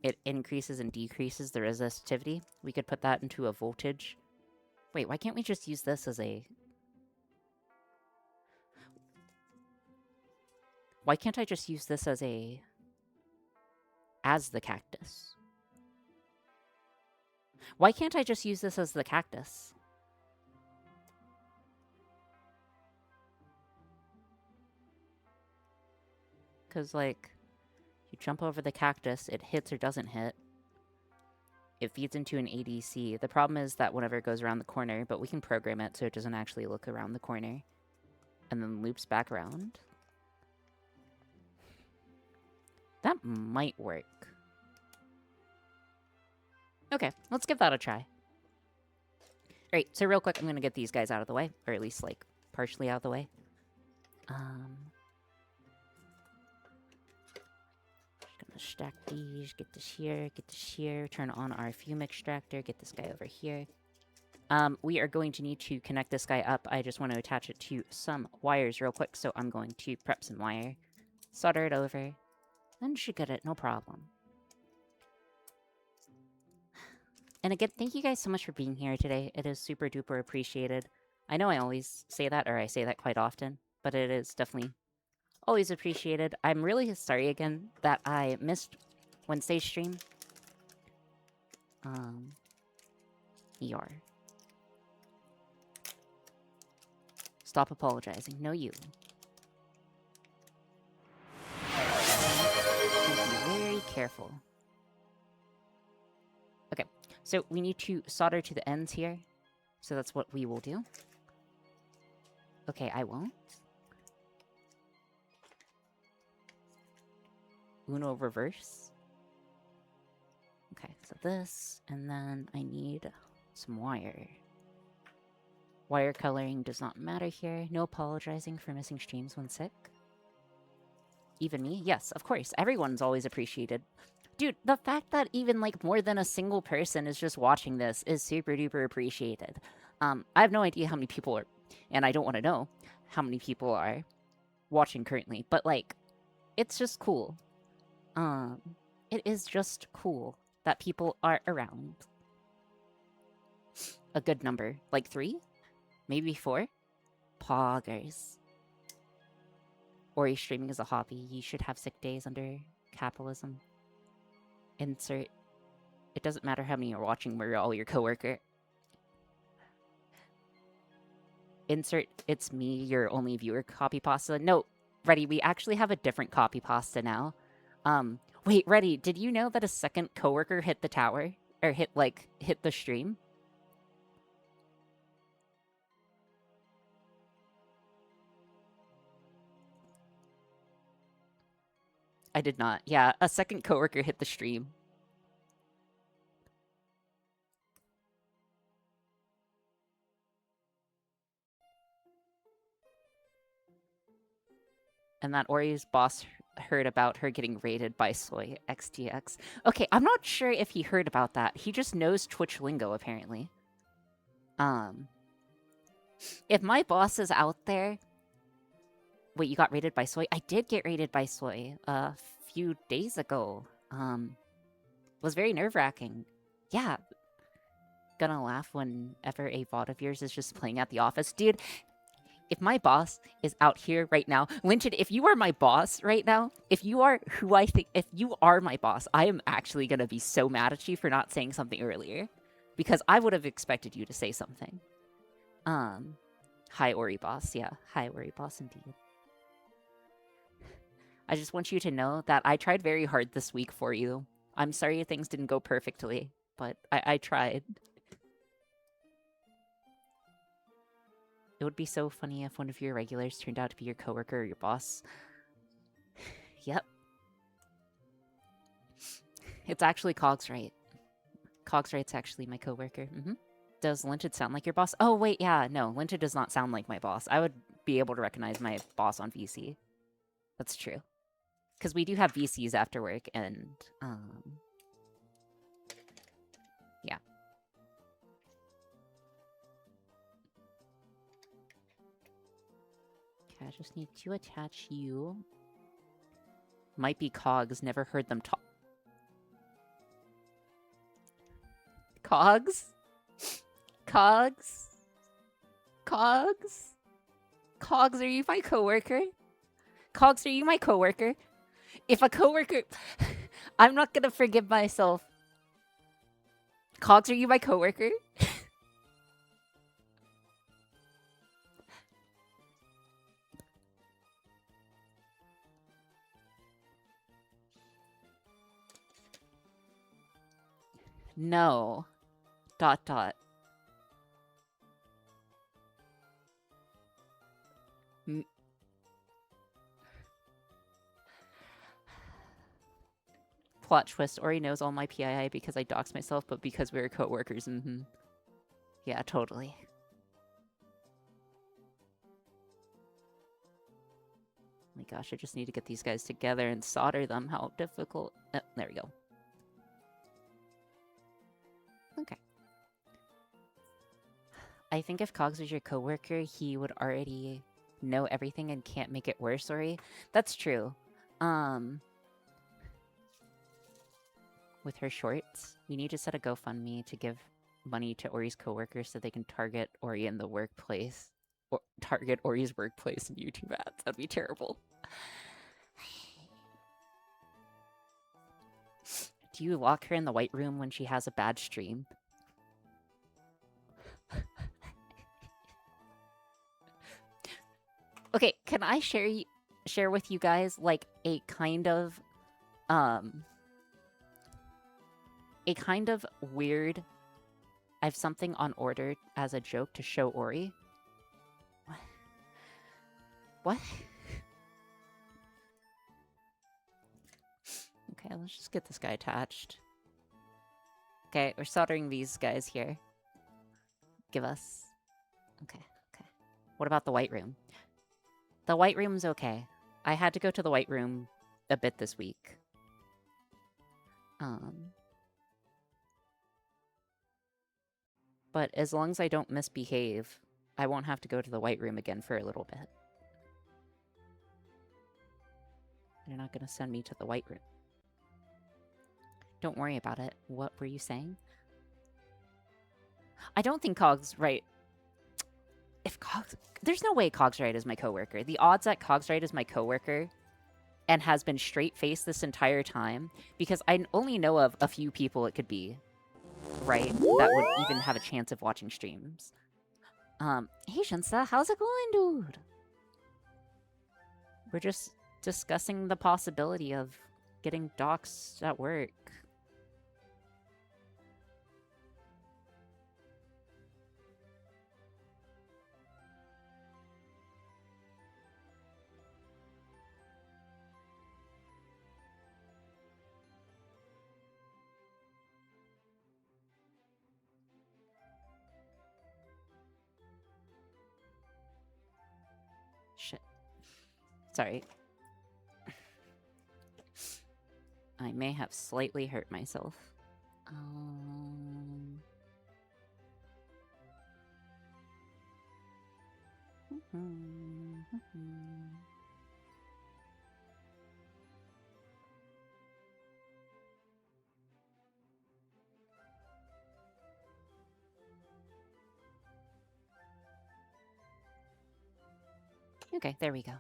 it increases and decreases the resistivity. We could put that into a voltage. Wait, why can't we just use this as a... Why can't I just use this as a... as the cactus? Why can't I just use this as the cactus? Because, like, you jump over the cactus, it hits or doesn't hit. It feeds into an ADC. The problem is that whenever it goes around the corner, but we can program it so it doesn't actually look around the corner, and then loops back around. That might work. Okay, let's give that a try. Alright, so real quick, I'm going to get these guys out of the way, or at least, like, partially out of the way. Just gonna stack these, get this here, turn on our fume extractor, get this guy over here. We are going to need to connect this guy up. I just want to attach it to some wires real quick, so I'm going to prep some wire, solder it over, and should get it, no problem. And again, thank you guys so much for being here today. It is super duper appreciated. I know I always say that, or I say that quite often, but it is definitely always appreciated. I'm really sorry again that I missed Wednesday's stream. ER. Stop apologizing. No, you. Be very careful. Okay, so we need to solder to the ends here. So that's what we will do. Okay, I won't. Uno reverse. Okay, so this, and then I need some wire. Wire coloring does not matter here. No apologizing for missing streams when sick. Even me? Yes, of course. Everyone's always appreciated. Dude, the fact that even, like, more than a single person is just watching this is super duper appreciated. I have no idea how many people are, and I don't want to know how many people are watching currently, but, like, it's just cool. it is just cool that people are around. A good number. Like 3? Maybe 4? Poggers. Ori streaming is a hobby. You should have sick days under capitalism. Insert. It doesn't matter how many you're watching, we're all your coworker. Insert, it's me, your only viewer copy pasta. No, Reddy, we actually have a different copy pasta now. Wait, Reddy, did you know that a second coworker hit the tower? Or hit the stream? I did not. Yeah, a second coworker hit the stream. And that Ori's boss heard about her getting raided by Soy XTX. Okay, I'm not sure if he heard about that. He just knows Twitch lingo, apparently. If my boss is out there... Wait, you got raided by Soy? I did get raided by Soy a few days ago. Was very nerve-wracking. Yeah. Gonna laugh whenever a VOD of yours is just playing at the office. Dude, if my boss is out here right now, Lynchon, if you are my boss right now, if you are who I think, if you are my boss, I am actually gonna be so mad at you for not saying something earlier. Because I would have expected you to say something. Hi, Ori boss. Yeah, hi, Ori boss, indeed. I just want you to know that I tried very hard this week for you. I'm sorry things didn't go perfectly, but I tried. It would be so funny if one of your regulars turned out to be your coworker or your boss. Yep. It's actually Cogs right. Cogs right's actually my coworker. Does Linted sound like your boss? Oh, wait, yeah, no. Linted does not sound like my boss. I would be able to recognize my boss on VC. That's true. Because we do have VCs after work, and, yeah. Okay, I just need to attach you. Might be Cogs, never heard them talk. Cogs? Cogs? Cogs? Cogs, are you my coworker? Cogs, are you my coworker? If a coworker... I'm not gonna forgive myself. Cogs, are you my coworker? No. ... Plot twist, Ori knows all my PII because I doxed myself, but because we were co-workers. Yeah, totally. Oh my gosh, I just need to get these guys together and solder them. How difficult. Oh, there we go. Okay. I think if Cogs was your coworker, he would already know everything and can't make it worse, Ori. That's true. With her shorts, we need to set a GoFundMe to give money to Ori's coworkers so they can target Ori in the workplace. Or target Ori's workplace in YouTube ads. That'd be terrible. Do you lock her in the white room when she has a bad stream? Okay, can I share with you guys like a kind of weird... I have something on order as a joke to show Ori. What? Okay, let's just get this guy attached. Okay, we're soldering these guys here. Give us... Okay. What about the white room? The white room's okay. I had to go to the white room a bit this week. But as long as I don't misbehave, I won't have to go to the white room again for a little bit. They're not gonna send me to the white room. Don't worry about it. What were you saying? I don't think Cog's right. If Cog's... There's no way Cog's right is my coworker. The odds that Cog's right is my coworker and has been straight-faced this entire time, because I only know of a few people it could be, right, that would even have a chance of watching streams. Hey, Shinsa, how's it going, dude? We're just discussing the possibility of getting doxxed at work. Shit. Sorry. I may have slightly hurt myself. Okay, there we go.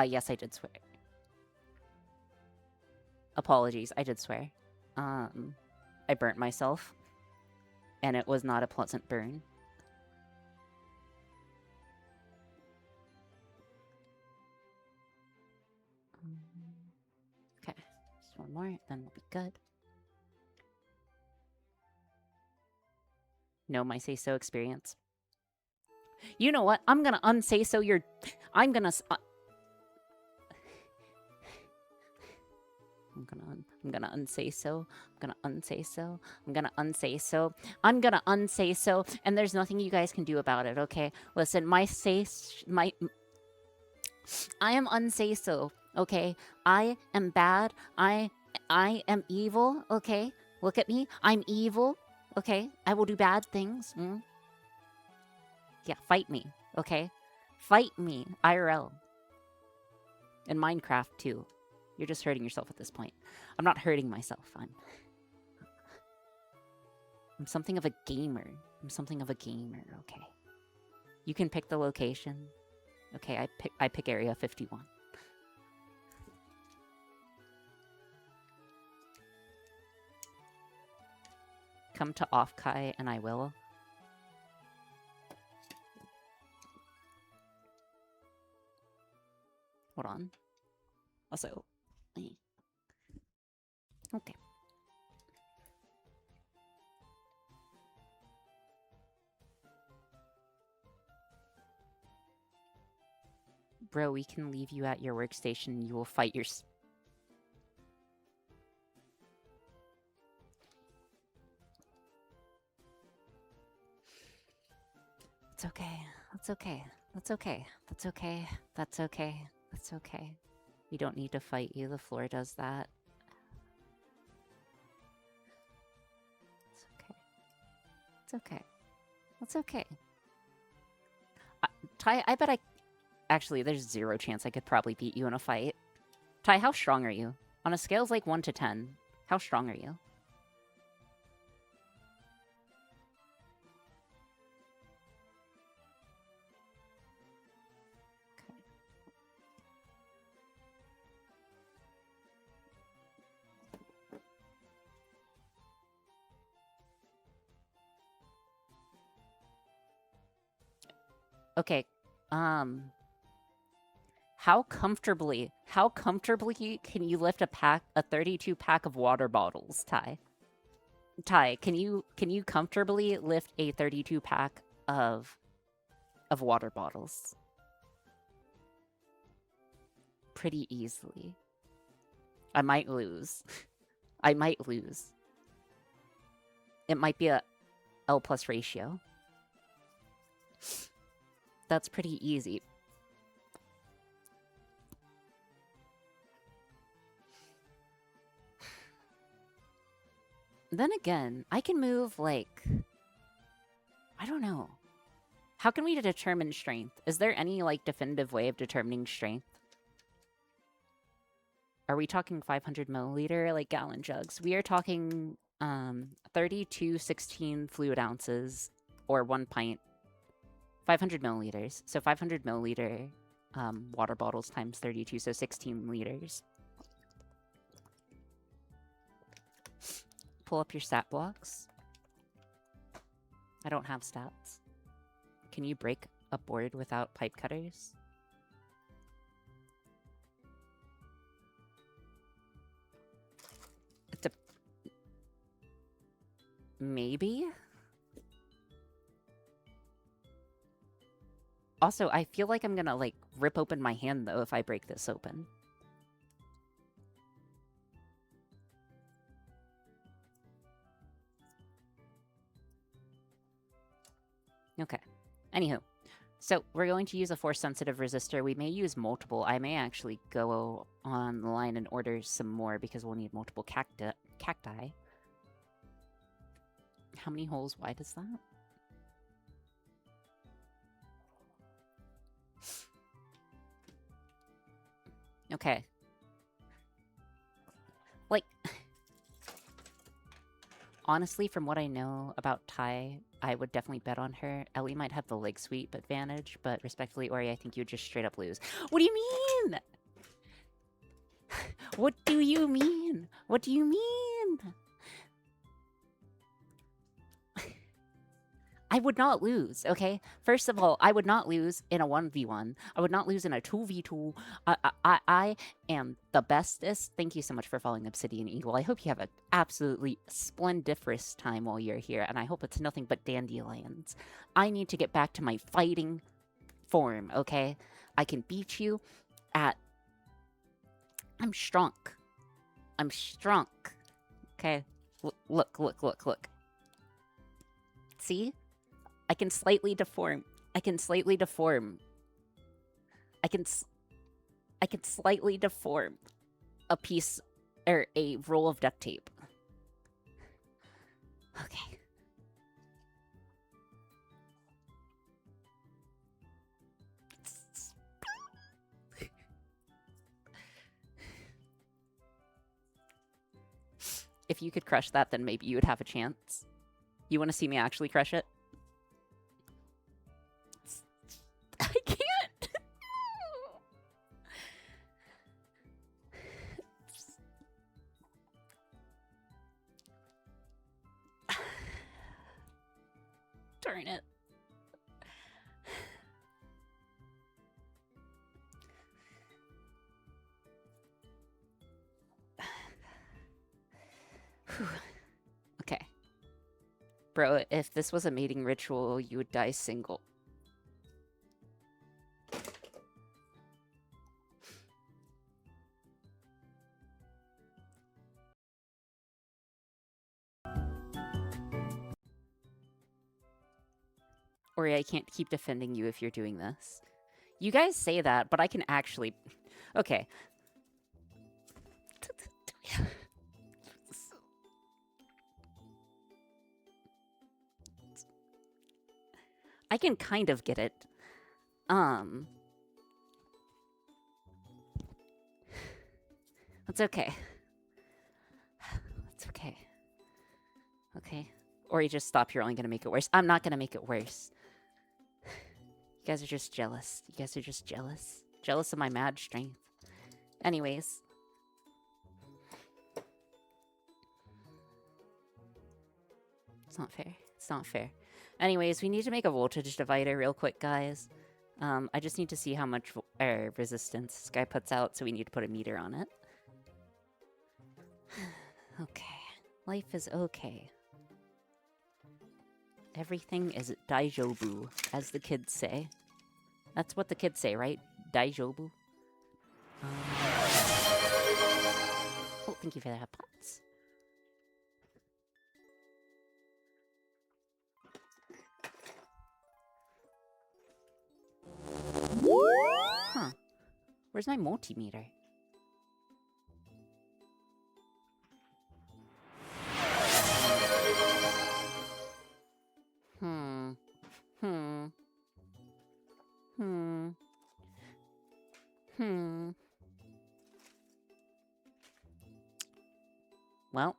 Yes, I did swear. Apologies, I did swear. I burnt myself, and it was not a pleasant burn. Okay, just one more, then we'll be good. No, my say-so experience. You know what? I'm gonna unsay-so your... I'm gonna unsay-so. I'm gonna unsay-so. I'm gonna unsay-so. I'm gonna unsay-so. And there's nothing you guys can do about it, okay? Listen, I am unsay-so, okay? I am bad. I am evil, okay? Look at me. I'm evil, okay? I will do bad things. Yeah, fight me, okay? Fight me, IRL. And Minecraft, too. You're just hurting yourself at this point. I'm not hurting myself. I'm something of a gamer. I'm something of a gamer, okay? You can pick the location. Okay, I pick Area 51. Come to Offkai and I will. Hold on. Also... Okay. Bro, we can leave you at your workstation and you will fight your... It's okay. That's okay. That's okay. That's okay. That's okay. That's okay. We don't need to fight you. The floor does that. It's okay. It's okay. Ty, I bet I... Actually, there's 0 chance I could probably beat you in a fight. Ty, how strong are you? On a scale of like 1 to 10, how strong are you? Okay, how comfortably can you lift a 32 pack of water bottles, Ty? Ty, can you comfortably lift a 32 pack of water bottles? Pretty easily. I might lose. I might lose. It might be a L+ ratio. That's pretty easy. Then again, I can move, like... I don't know. How can we determine strength? Is there any, like, definitive way of determining strength? Are we talking 500 milliliter, like gallon jugs? We are talking 32 16 fluid ounces, or 1 pint. 500 milliliters. So 500 milliliter water bottles times 32, so 16 liters. Pull up your stat blocks. I don't have stats. Can you break a board without pipe cutters? Maybe? Also, I feel like I'm gonna, like, rip open my hand, though, if I break this open. Okay. Anywho. So, we're going to use a force-sensitive resistor. We may use multiple. I may actually go online and order some more, because we'll need multiple cacti. How many holes wide is that? Okay. Like, honestly, from what I know about Ty, I would definitely bet on her. Ellie might have the leg sweep advantage, but respectfully, Ori, I think you would just straight up lose. What do you mean? What do you mean? What do you mean? I would not lose, okay? First of all, I would not lose in a 1v1. I would not lose in a 2v2. I am the bestest. Thank you so much for following Obsidian Eagle. I hope you have an absolutely splendiferous time while you're here, and I hope it's nothing but dandelions. I need to get back to my fighting form, okay? I can beat you at... I'm strong. I'm strong. Okay? Look. See? I can slightly deform. I can slightly deform a piece or a roll of duct tape. Okay. If you could crush that, then maybe you would have a chance. You want to see me actually crush it? I can't. Darn it. Okay. Bro, if this was a mating ritual, you would die single. Or I can't keep defending you if you're doing this. You guys say that, but I can actually... Okay. I can kind of get it. That's okay. That's okay. Okay. Or you just stop, you're only gonna make it worse. I'm not gonna make it worse. You guys are just jealous. You guys are just jealous. Jealous of my mad strength. Anyways. It's not fair. It's not fair. Anyways, we need to make a voltage divider real quick, guys. I just need to see how much resistance this guy puts out, so we need to put a meter on it. Okay. Life is okay. Everything is daijobu, as the kids say. That's what the kids say, right? Daijobu. Oh, thank you for that, pots. Huh. Where's my multimeter? Well.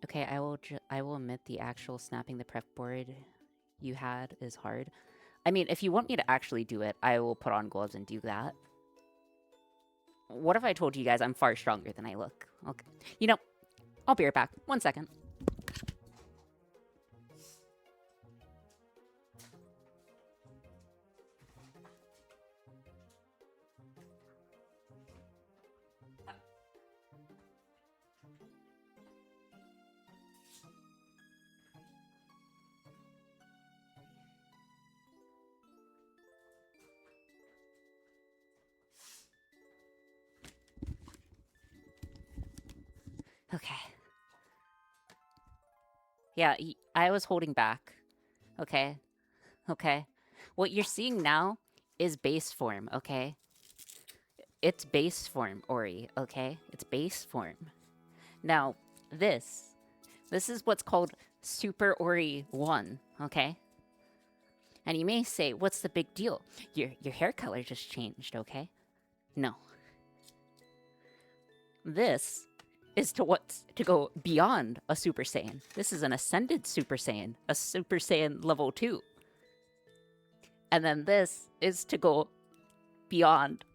Okay, I will admit the actual snapping the prep board you had is hard. I mean, if you want me to actually do it, I will put on gloves and do that. What if I told you guys I'm far stronger than I look? Okay. You know, I'll be right back. 1 second. Okay. Yeah, I was holding back. Okay. Okay. What you're seeing now is base form, okay? It's base form, Ori, okay? It's base form. Now, this is what's called Super Ori 1, okay? And you may say, what's the big deal? Your hair color just changed, okay? No. This is to go beyond a Super Saiyan. This is an ascended Super Saiyan, a Super Saiyan level 2. And then this is to go beyond.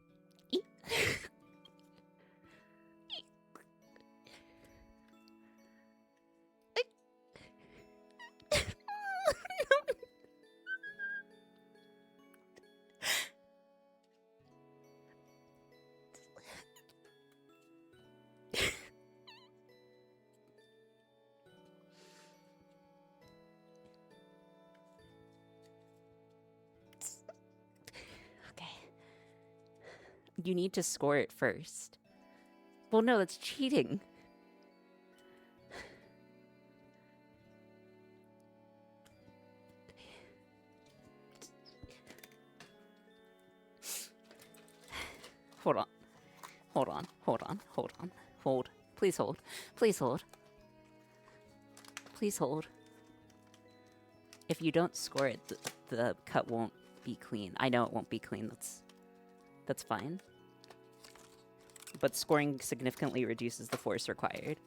You need to score it first. Well, no, that's cheating. Hold on. Hold on. Hold on. Hold on. Hold. Please hold. Please hold. Please hold. If you don't score it, the cut won't be clean. I know it won't be clean. That's fine. But scoring significantly reduces the force required.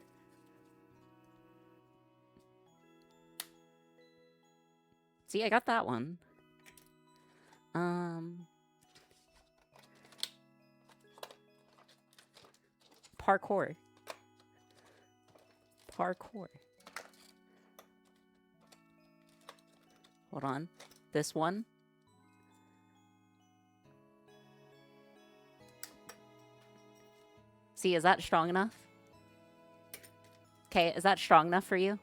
See, I got that one. Parkour. Parkour. Hold on. This one. See, is that strong enough? Okay, is that strong enough for you?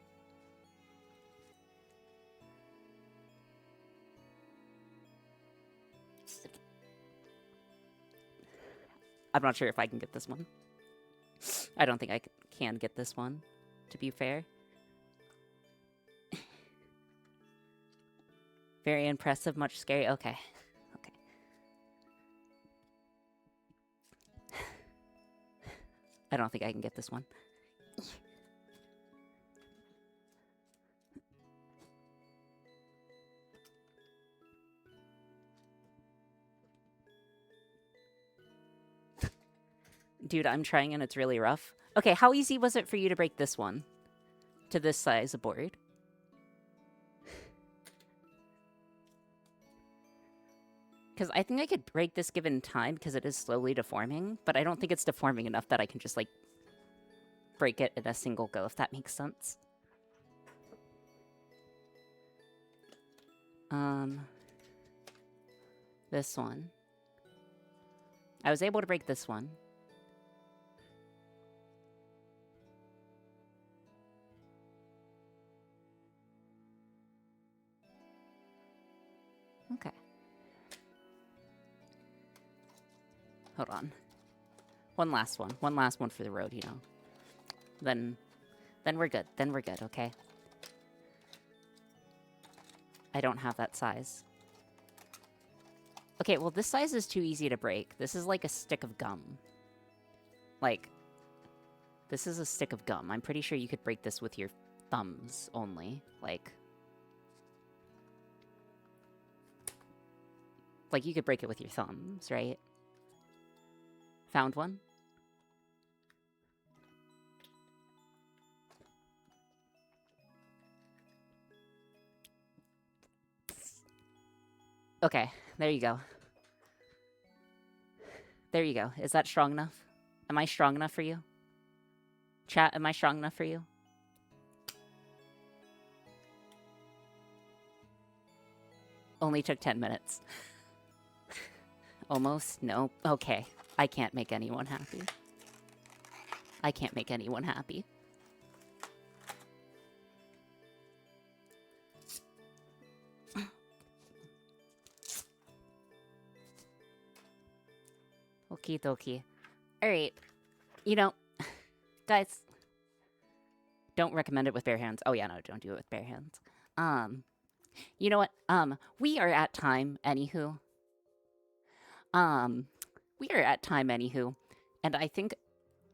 I'm not sure if I can get this one. I don't think I can get this one, to be fair. Very impressive, much scary. Okay. Okay. I don't think I can get this one. Dude, I'm trying and it's really rough. Okay, how easy was it for you to break this one? To this size of board? Because I think I could break this given time because it is slowly deforming, but I don't think it's deforming enough that I can just, like, break it in a single go, if that makes sense. This one. I was able to break this one. Okay. Hold on. One last one. One last one for the road, you know. Then we're good. Then we're good, okay? I don't have that size. Okay, well, this size is too easy to break. This is like a stick of gum. Like, this is a stick of gum. I'm pretty sure you could break this with your thumbs only. Like, you could break it with your thumbs, right? Found one? Okay, there you go. There you go. Is that strong enough? Am I strong enough for you? Chat, am I strong enough for you? Only took 10 minutes. Almost? No. Okay. I can't make anyone happy. I can't make anyone happy. Okie dokie. Alright. You know, guys, don't recommend it with bare hands. Oh yeah, no, don't do it with bare hands. You know what? We are at time, anywho. We are at time, anywho. And I think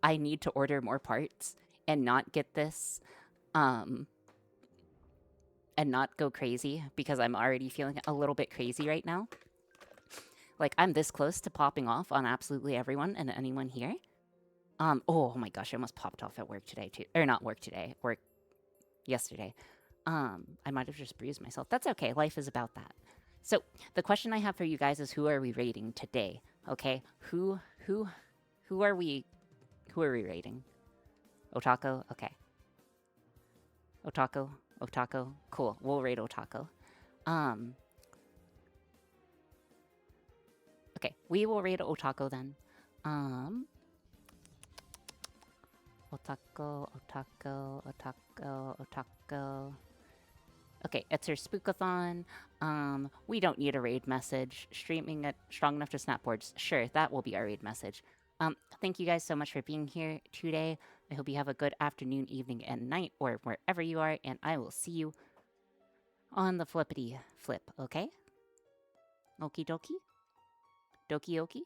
I need to order more parts and not get this, and not go crazy because I'm already feeling a little bit crazy right now. Like, I'm this close to popping off on absolutely everyone and anyone here. Oh my gosh, I almost popped off at work today, too. Or not work today, work yesterday. I might have just bruised myself. That's okay, life is about that. So, the question I have for you guys is, who are we rating today? Okay, who are we rating? Otako? Okay. Otako? Cool, we'll rate Otako. Okay, we will rate Otako then. Otako. Okay, it's her spookathon. We don't need a raid message. Streaming it strong enough to snap boards. Sure, that will be our raid message. Thank you guys so much for being here today. I hope you have a good afternoon, evening, and night, or wherever you are, and I will see you on the flippity flip, okay? Okie dokie? Doki okie?